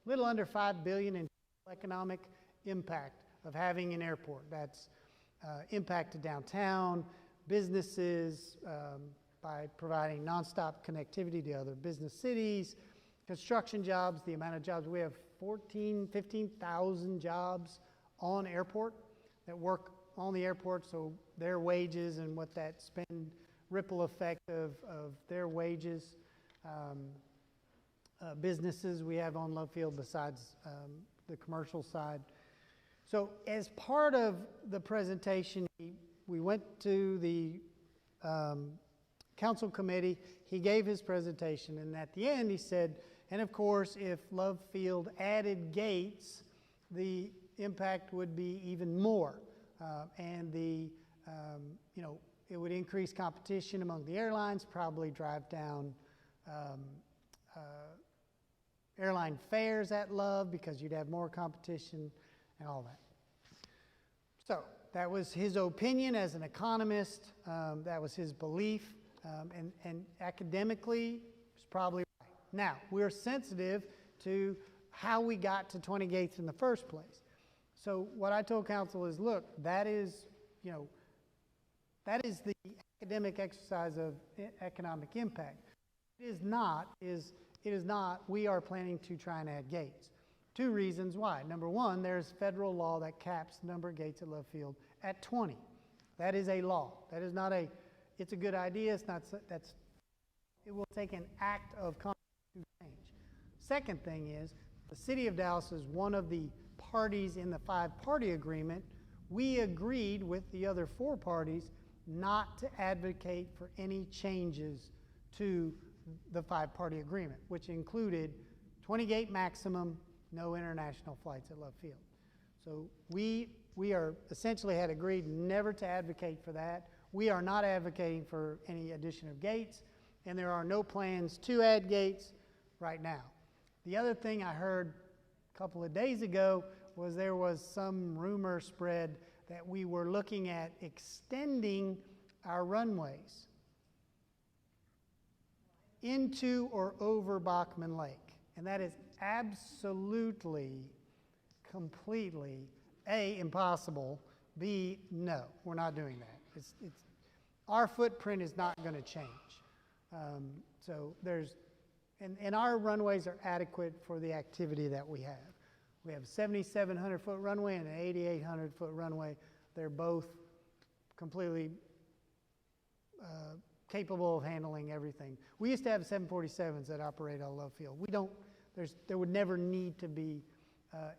little under $5 billion in economic impact of having an airport. That's impact to downtown, businesses, by providing nonstop connectivity to other business cities, construction jobs, the amount of jobs. We have 15,000 jobs on airport that work on the airport, so their wages and what that spend ripple effect of their wages. Businesses we have on Love Field besides the commercial side. So as part of the presentation, we went to the council committee. He gave his presentation, and at the end he said, and of course if Love Field added gates, the impact would be even more, and it would increase competition among the airlines, probably drive down airline fares at Love because you'd have more competition and all that. So that was his opinion as an economist. That was his belief, and academically it's probably right. Now, we're sensitive to how we got to 20 gates in the first place. So what I told council is, look, that is the academic exercise of economic impact. It is not, we are planning to try and add gates. Two reasons why. Number one, there's federal law that caps the number of gates at Love Field at 20. That is a law. That is not it's a good idea. It will take an act of Congress to change. Second thing is, the city of Dallas is one of the parties in the 5-party agreement. We agreed with the other 4 parties not to advocate for any changes to the 5-party agreement, which included 20 gate maximum, no international flights at Love Field. So we essentially had agreed never to advocate for that. We are not advocating for any addition of gates, and there are no plans to add gates right now. The other thing I heard a couple of days ago was there was some rumor spread that we were looking at extending our runways into or over Bachmann Lake. And that is absolutely, completely, A, impossible, B, no, we're not doing that. Our footprint is not going to change. And our runways are adequate for the activity that we have. We have a 7,700-foot runway and an 8,800-foot runway. They're both completely capable of handling everything. We used to have 747s that operate on Love Field. We don't, there would never need to be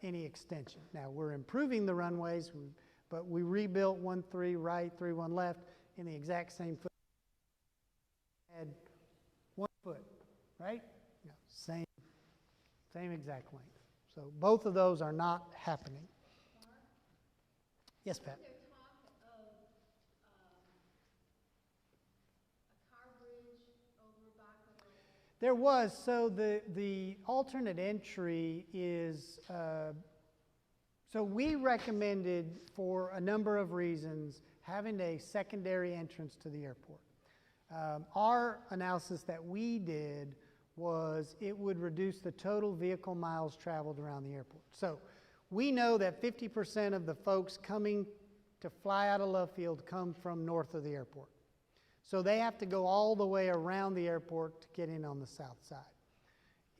any extension. Now, we're improving the runways, but we rebuilt 1-3 right, 3-1 left in the exact same foot. Had 1 foot, right? Yeah, same exact length. So both of those are not happening. Mark? Yes, Pat? There talk of a car bridge over Bachmann Lake? There was. So the alternate entry is, so we recommended for a number of reasons having a secondary entrance to the airport. Our analysis that we did was it would reduce the total vehicle miles traveled around the airport. So we know that 50% of the folks coming to fly out of Love Field come from north of the airport. So they have to go all the way around the airport to get in on the south side.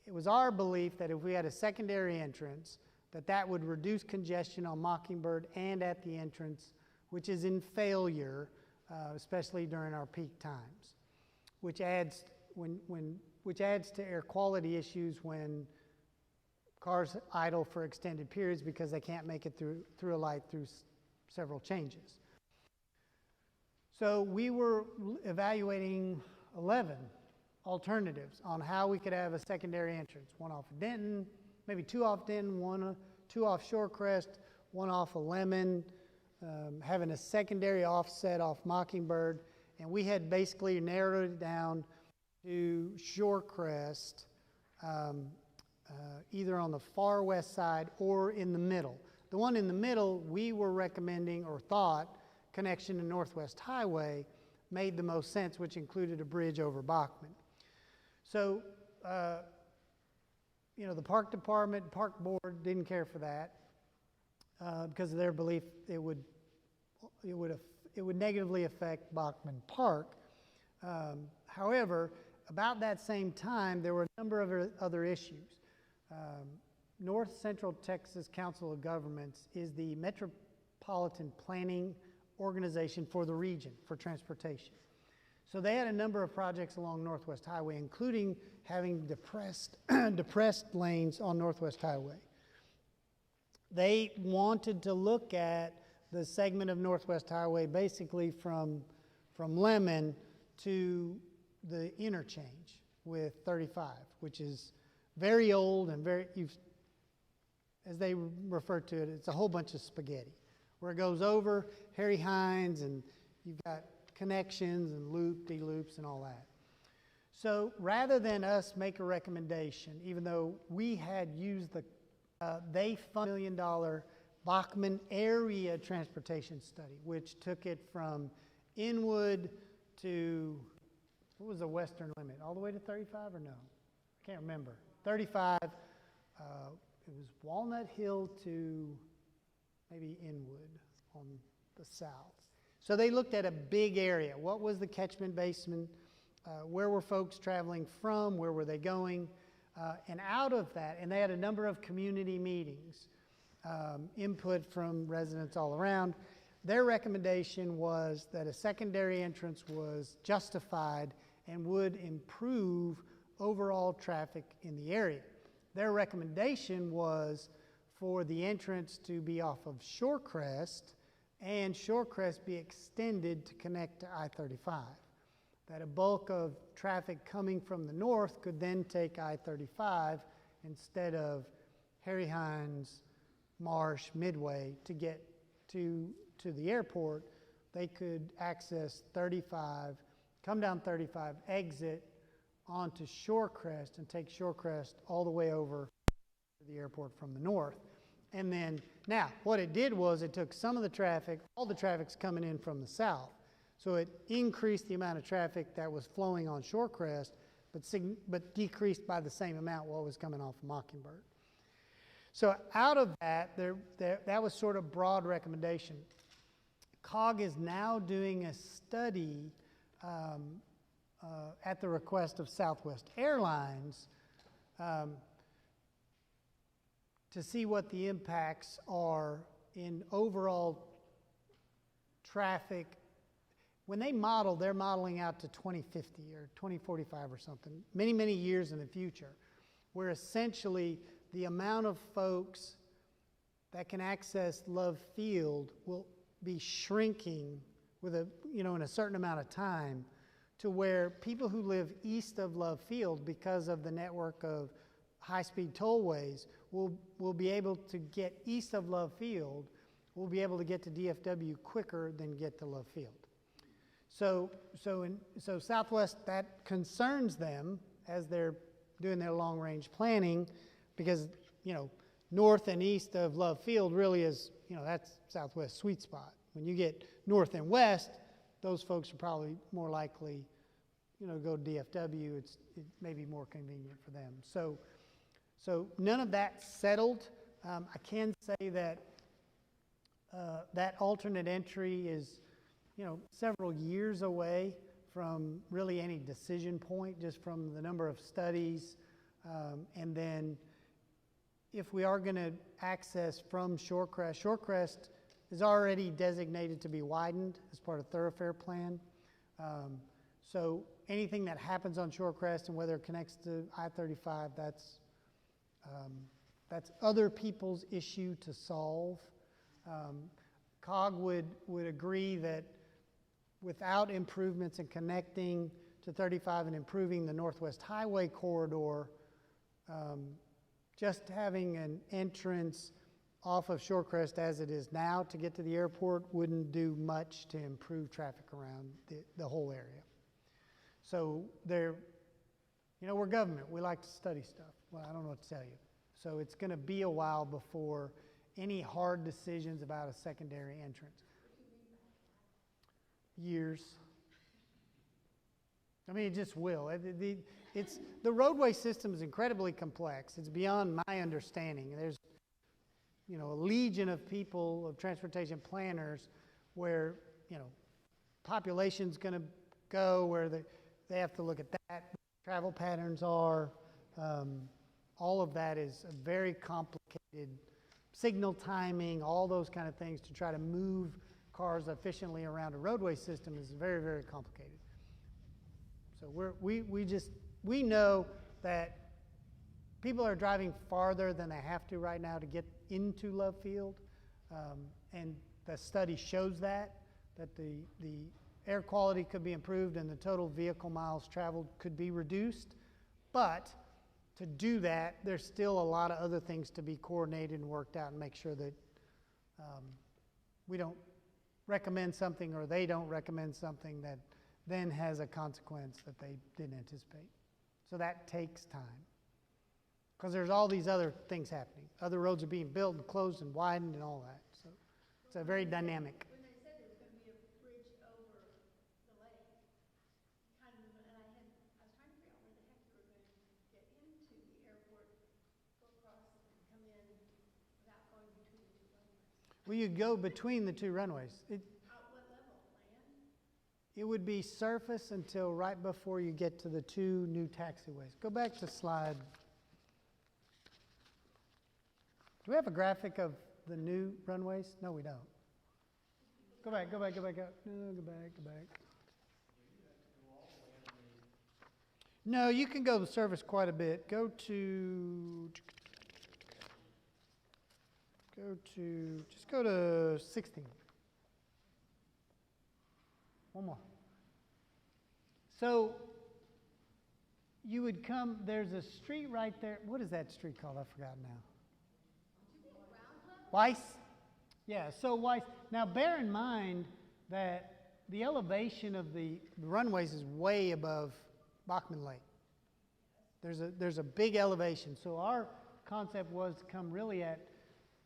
It was our belief that if we had a secondary entrance, that would reduce congestion on Mockingbird and at the entrance, which is in failure, especially during our peak times, which adds to air quality issues when cars idle for extended periods because they can't make it through a light through several changes. So we were evaluating 11 alternatives on how we could have a secondary entrance. One off of Denton, maybe 2 off Denton, 2 off Shorecrest, 1 off of Lemon, having a secondary offset off Mockingbird, and we had basically narrowed it down to Shorecrest, either on the far west side or in the middle. The one in the middle, we were recommending or thought connection to Northwest Highway made the most sense, which included a bridge over Bachman. So, the park department, park board didn't care for that because of their belief it would negatively affect Bachman Park. However, about that same time, there were a number of other issues. North Central Texas Council of Governments is the metropolitan planning organization for the region for transportation. So they had a number of projects along Northwest Highway, including having depressed lanes on Northwest Highway. They wanted to look at the segment of Northwest Highway basically from Lemon to the interchange with 35, which is very old and as they refer to it, it's a whole bunch of spaghetti. Where it goes over Harry Hines and you've got connections and loop-de-loops and all that. So rather than us make a recommendation, even though we had used they funded $1 million Bachman area transportation study, which took it from Inwood to, what was the western limit? All the way to 35 or no? I can't remember. 35, it was Walnut Hill to maybe Inwood on the south. So they looked at a big area. What was the catchment basin? Where were folks traveling from? Where were they going? And out of that, and they had a number of community meetings, input from residents all around. Their recommendation was that a secondary entrance was justified and would improve overall traffic in the area. Their recommendation was for the entrance to be off of Shorecrest and Shorecrest be extended to connect to I-35. That a bulk of traffic coming from the north could then take I-35 instead of Harry Hines, Marsh, Midway to get to the airport. They could access 35, come down 35, exit onto Shorecrest and take Shorecrest all the way over to the airport from the north. And then, now, what it did was it took some of the traffic, all the traffic's coming in from the south. So it increased the amount of traffic that was flowing on Shorecrest, but decreased by the same amount what was coming off of Mockingbird. So out of that, that was sort of broad recommendation. COG is now doing a study at the request of Southwest Airlines to see what the impacts are in overall traffic when they model, they're modeling out to 2050 or 2045 or something, many, many years in the future, where essentially the amount of folks that can access Love Field will be shrinking with in a certain amount of time, to where people who live east of Love Field, because of the network of high-speed tollways, will be able to get east of Love Field, will be able to get to DFW quicker than get to Love Field. So Southwest, that concerns them as they're doing their long-range planning, because north and east of Love Field really is, that's Southwest sweet spot. When you get north and west, those folks are probably more likely, go to DFW. It may be more convenient for them. So none of that settled. I can say that that alternate entry is, several years away from really any decision point, just from the number of studies. And then if we are going to access from Shorecrest, Shorecrest is already designated to be widened as part of thoroughfare plan. So anything that happens on Shorecrest and whether it connects to I-35, that's other people's issue to solve. COG would agree that without improvements in connecting to 35 and improving the Northwest Highway corridor, just having an entrance off of Shorecrest as it is now to get to the airport wouldn't do much to improve traffic around the whole area. So we're government. We like to study stuff. Well, I don't know what to tell you. So it's going to be a while before any hard decisions about a secondary entrance. Years. I mean, it just will. The roadway system is incredibly complex. It's beyond my understanding. There's a legion of people, of transportation planners, where population's going to go, where they have to look at that, travel patterns are. All of that is a very complicated, signal timing, all those kind of things to try to move cars efficiently around a roadway system is very, very complicated. So we know that people are driving farther than they have to right now to get into Love Field, and the study shows that the air quality could be improved and the total vehicle miles traveled could be reduced. But to do that, there's still a lot of other things to be coordinated and worked out and make sure that we don't recommend something or they don't recommend something that then has a consequence that they didn't anticipate. So that takes time, because there's all these other things happening. Other roads are being built and closed and widened and all that. So it's a very dynamic. When they said there was going to be a bridge over the lake, and I was trying to figure out where the heck you were going to get into the airport, go across and come in without going between the two runways. Well, you go between the two runways. What level? Land? It would be surface until right before you get to the two new taxiways. Go back to slide. Do we have a graphic of the new runways? No, we don't. Go back up. No, go back. No, you can go to surface quite a bit. Go to 16. One more. So you would come, there's a street right there. What is that street called? I've forgotten now. Weiss? Yeah, so Weiss. Now bear in mind that the elevation of the runways is way above Bachmann Lake. There's a big elevation. So our concept was to come really at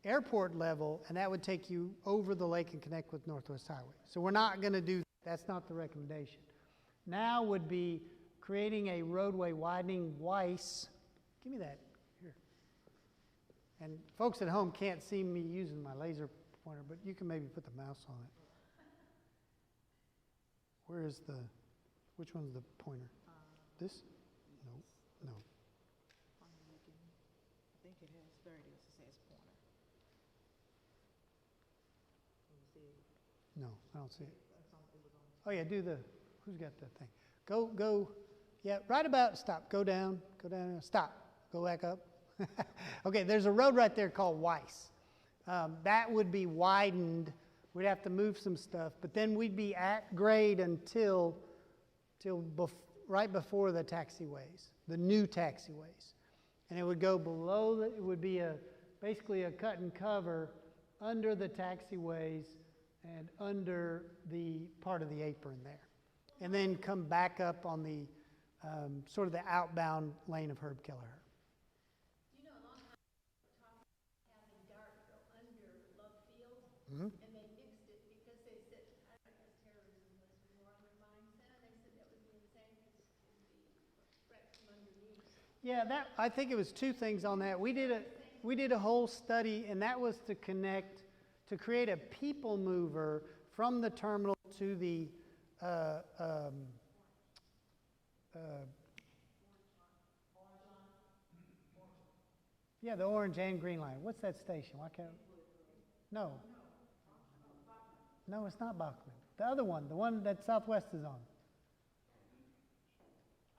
airport level, and that would take you over the lake and connect with Northwest Highway. So we're not going to do that. That's not the recommendation. Now would be creating a roadway widening Weiss. Give me that. And folks at home can't see me using my laser pointer, but you can maybe put the mouse on it. Which one's the pointer? This? No. I think it has, there it is, it says pointer. Can you see it? No, I don't see it. It was on Oh yeah, who's got the thing? Go, yeah, right about, stop, go down, stop, go back up. Okay, there's a road right there called Weiss. That would be widened. We'd have to move some stuff, but then we'd be at grade until right before the taxiways, the new taxiways. And it would go below, it would be basically a cut and cover under the taxiways and under the part of the apron there. And then come back up on the sort of the outbound lane of Herb Kelleher. You know, a long time ago, we talked about having DART go under Love Field, Mm-hmm. and they nixed it because they said, I guess terrorism was more on their mindset, and they said that would be insane because it would be a threat from underneath. Yeah, I think it was two things on that. We did a whole study, and that was to create a people mover from the terminal to the yeah, the orange and green line. What's that station? Why can't? No, it's not Bachman. The other one, the one that Southwest is on.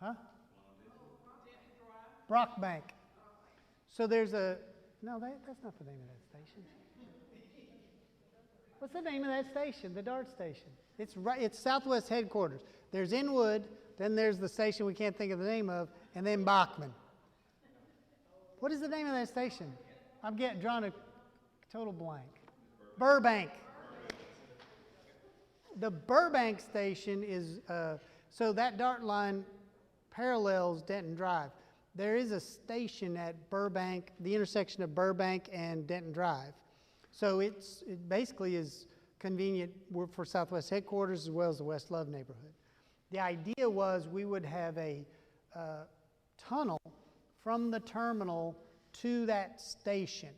Huh? Brockbank. So there's that's not the name of that station. What's the name of that station? The DART station. It's Southwest headquarters. There's Inwood, then there's the station we can't think of the name of, and then Bachman. What is the name of that station? I'm drawing a total blank. Burbank. The Burbank station is, so that DART line parallels Denton Drive. There is a station at Burbank, the intersection of Burbank and Denton Drive. So it basically is convenient for Southwest headquarters as well as the West Love neighborhood. The idea was we would have a tunnel from the terminal to that station,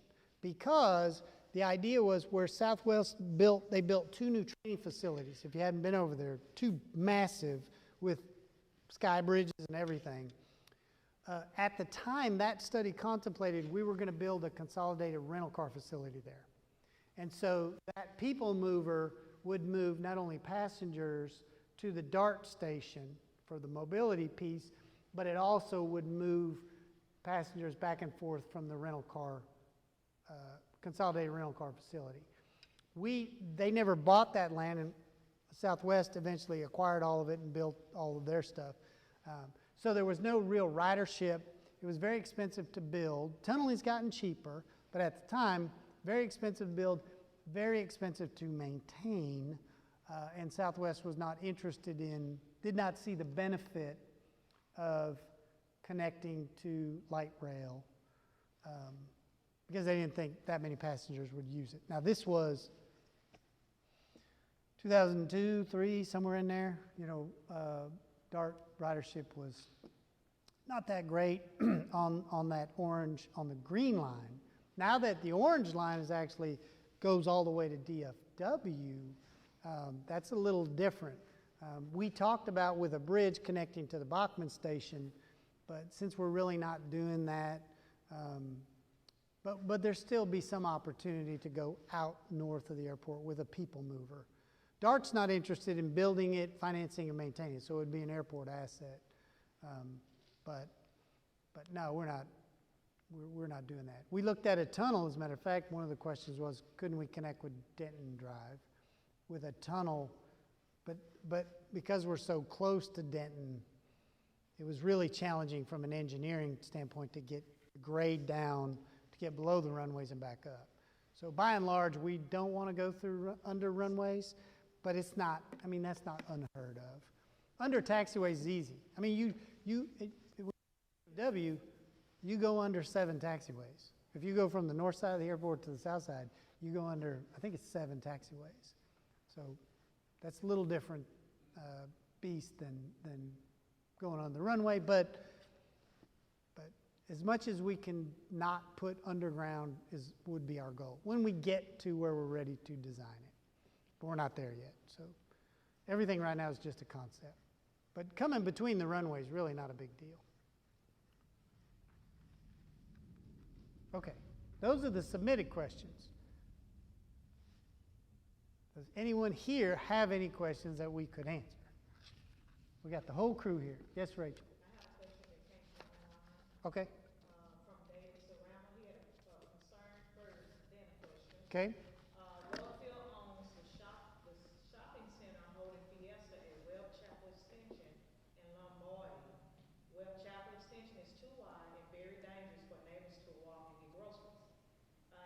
because the idea was where Southwest they built two new training facilities. If you hadn't been over there, two massive with sky bridges and everything. At the time that study contemplated, we were going to build a consolidated rental car facility there. And so that people mover would move not only passengers to the DART station for the mobility piece, but it also would move passengers back and forth from the rental car, consolidated rental car facility. They never bought that land, and Southwest eventually acquired all of it and built all of their stuff. So there was no real ridership. It was very expensive to build. Tunneling's gotten cheaper, but at the time, very expensive to build, very expensive to maintain, and Southwest was not interested did not see the benefit of connecting to light rail because they didn't think that many passengers would use it. Now this was 2002, 2003, somewhere in there. DART ridership was not that great on that orange, on the green line. Now that the orange line actually goes all the way to DFW, that's a little different. We talked about with a bridge connecting to the Bachman Station, but since we're really not doing that, but there'll still be some opportunity to go out north of the airport with a people mover. DART's not interested in building it, financing, and maintaining it, so it would be an airport asset. But no, we're not doing that. We looked at a tunnel, as a matter of fact. One of the questions was, couldn't we connect with Denton Drive with a tunnel? But because we're so close to Denton, it was really challenging from an engineering standpoint to get grade down, to get below the runways and back up. So by and large, we don't want to go through under runways, but it's not, that's not unheard of. Under taxiways is easy. You go under 7 taxiways. If you go from the north side of the airport to the south side, you go under, I think it's 7 taxiways. So that's a little different beast than going on the runway, but as much as we can not put underground would be our goal when we get to where we're ready to design it. But we're not there yet. So everything right now is just a concept. But coming between the runways is really not a big deal. Okay, those are the submitted questions. Does anyone here have any questions that we could answer? We got the whole crew here. Yes, Rachel. I have a question that came from online, Okay. from David Serrano. He had a concern first, then a question. Okay. Roadfield owns the shopping center holding Fiesta at Webb Chapel Extension in Lombardy. Webb Chapel Extension is too wide and very dangerous for neighbors to walk and get groceries.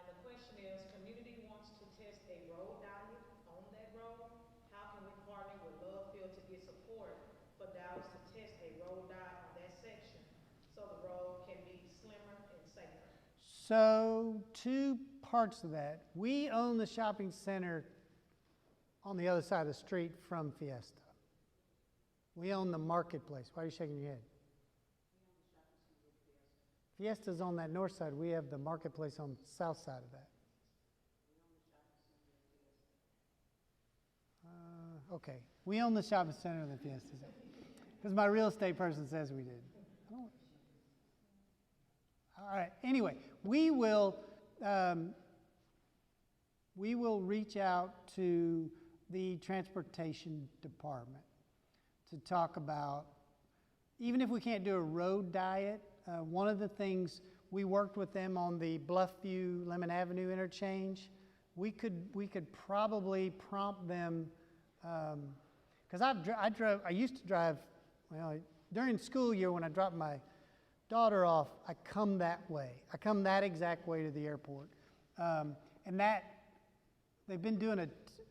The question is, community wants to test a road diet on that road. How can we partner with Lovefield to get support for Dallas to test a road diet on that section so the road can be slimmer and safer? So, two parts of that. We own the shopping center on the other side of the street from Fiesta. We own the marketplace. Why are you shaking your head? Fiesta's on that north side. We have the marketplace on the south side of that. Okay. We own the shopping center that Fiesta's at. Because my real estate person says we did. All right. Anyway, we will reach out to the transportation department to talk about, even if we can't do a road diet, one of the things we worked with them on the Bluffview Lemon Avenue interchange, we could probably prompt them, because I used to drive, well, during school year when I dropped my daughter off, I come that way. I come that exact way to the airport. And that, they've been doing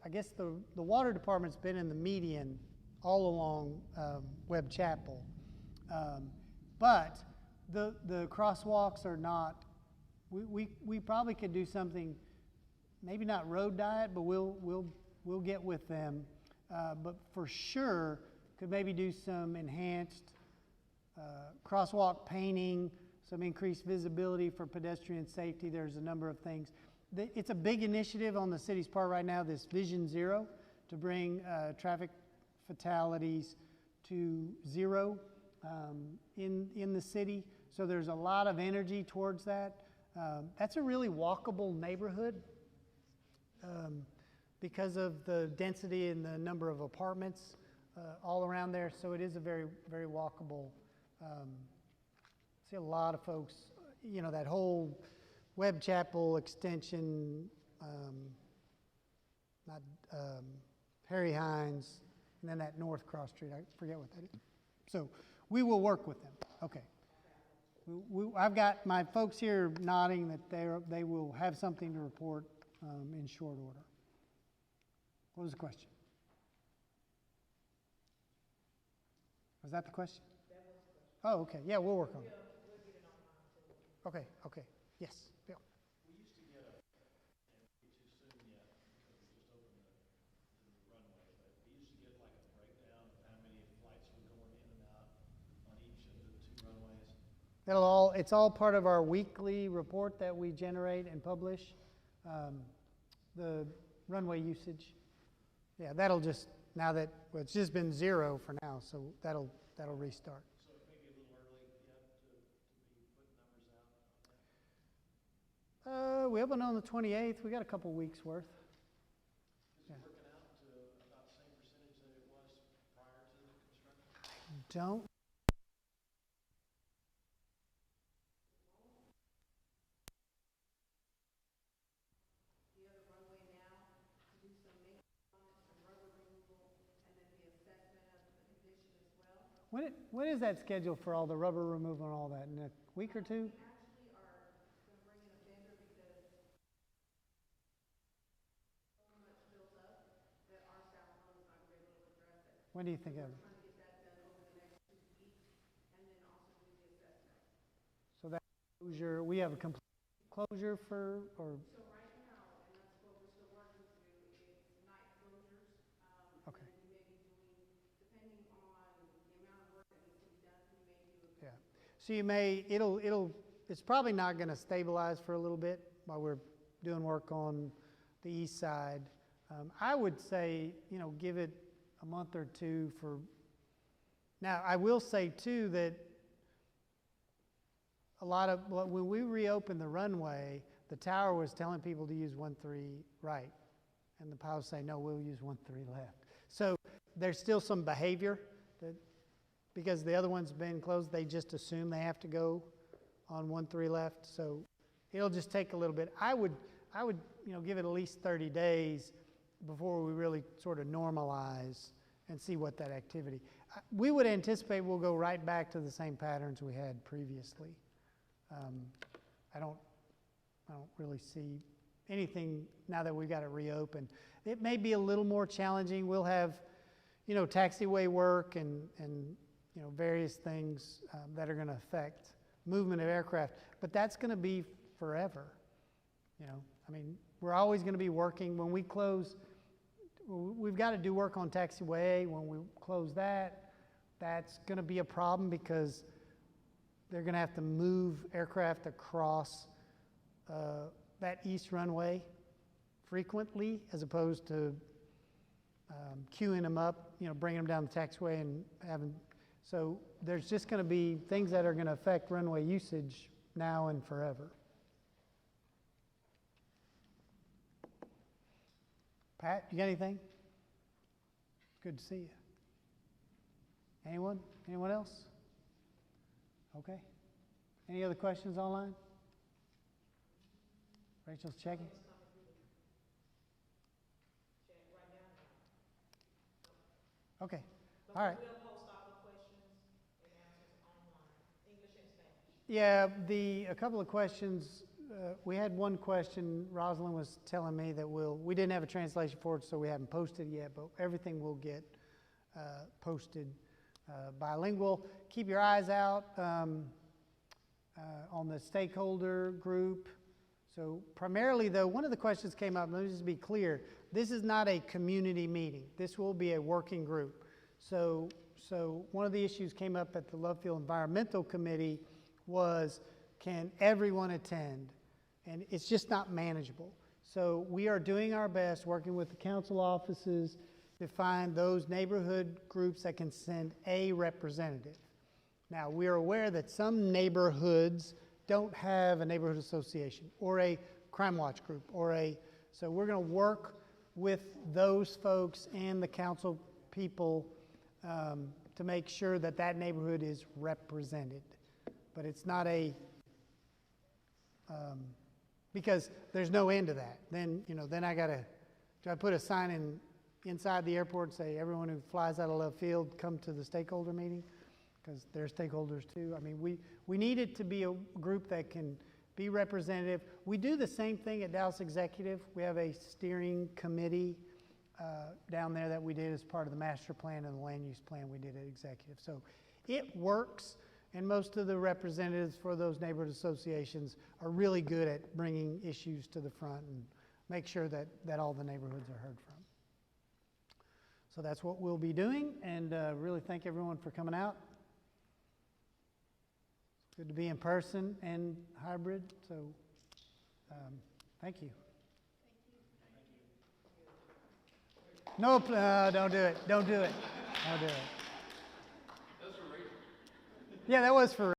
I guess the water department's been in the median all along Webb Chapel. But the crosswalks are not, we probably could do something, maybe not road diet, but we'll get with them. But for sure, could maybe do some enhanced crosswalk painting, some increased visibility for pedestrian safety. There's a number of things. It's a big initiative on the city's part right now, this Vision Zero, to bring traffic fatalities to zero in the city. So there's a lot of energy towards that. That's a really walkable neighborhood because of the density and the number of apartments all around there. So it is a very, very walkable. See a lot of folks, you know, that whole Webb Chapel extension, Harry Hines, and then that North Cross Street. I forget what that is. So we will work with them. Okay. I've got my folks here nodding that they will have something to report in short order. What was the question? Was that the question? That was the question. Oh, okay. Yeah, we'll work on it. We'll get it online too. Okay, okay. Yes, Bill. We used to get and it's too soon yet because we just opened the runway, but we used to get like a breakdown of how many flights were going in and out on each of the two runways. It's all part of our weekly report that we generate and publish. The runway usage. Yeah, that'll just, now that, well, it's just been zero for now, so that'll restart. So it may be a little early yet to be putting numbers out on that? We open on the 28th. We got a couple weeks worth. Is it working out to about the same percentage that it was prior to the construction? Don't. The other runway now to do some maintenance on it, some rubber removal, and then the assessment of the condition as well. When is that scheduled for all the rubber removal and all that? In a week or two? We actually are going to bring in a vendor because so much built up that our staff alone is not going to be able to address it. When do you think of We're it? trying to get that done over the next 2 weeks and then also do the assessment. So that closure, we have a complete closure for, or, So right now, and that's what we're still working through, is night closures. Okay. And then we may be doing, depending on the amount of work that needs to be done, we may do a yeah. So it's probably not going to stabilize for a little bit while we're doing work on the east side. I would say, give it a month or two for, now I will say too that when we reopened the runway, the tower was telling people to use 1-3 right. and the pilots say, no, we'll use 1-3 left. So there's still some behavior that, because the other one's been closed, they just assume they have to go on 1-3 left. So it'll just take a little bit. I would give it at least 30 days before we really sort of normalize and see what that activity. We would anticipate we'll go right back to the same patterns we had previously. I don't really see anything now that we've got it reopened. It may be a little more challenging. We'll have, taxiway work and various things that are going to affect movement of aircraft, but that's going to be forever. We're always going to be working. When we close, we've got to do work on taxiway A. When we close that, that's going to be a problem because they're going to have to move aircraft across that east runway frequently, as opposed to queuing them up, bringing them down the taxiway and having. So there's just going to be things that are going to affect runway usage now and forever. Pat, you got anything? Good to see you. Anyone? Anyone else? Okay. Any other questions online? Rachel's checking. Okay. All right. We'll post all the questions and answers online, English and Spanish. Yeah, a couple of questions. We had one question. Rosalind was telling me that we didn't have a translation for it, so we haven't posted it yet, but everything will get posted bilingual. Keep your eyes out on the stakeholder group. So primarily, though, one of the questions came up, let me just be clear, this is not a community meeting. This will be a working group. So one of the issues came up at the Love Field Environmental Committee was, can everyone attend? And it's just not manageable. So we are doing our best, working with the council offices, to find those neighborhood groups that can send a representative. Now, we are aware that some neighborhoods don't have a neighborhood association or a crime watch group so we're going to work with those folks and the council people to make sure that that neighborhood is represented. But it's not because there's no end to that. Then, then do I put a sign inside the airport and say, everyone who flies out of left field, come to the stakeholder meeting? Because they're stakeholders too. We need it to be a group that can be representative. We do the same thing at Dallas Executive. We have a steering committee down there that we did as part of the master plan and the land use plan we did at Executive. So it works, and most of the representatives for those neighborhood associations are really good at bringing issues to the front and make sure that all the neighborhoods are heard from. So that's what we'll be doing, and really thank everyone for coming out. Good to be in person and hybrid, so thank you. No, don't do it. Don't do it. Don't do it. That was for Rachel. Yeah, that was for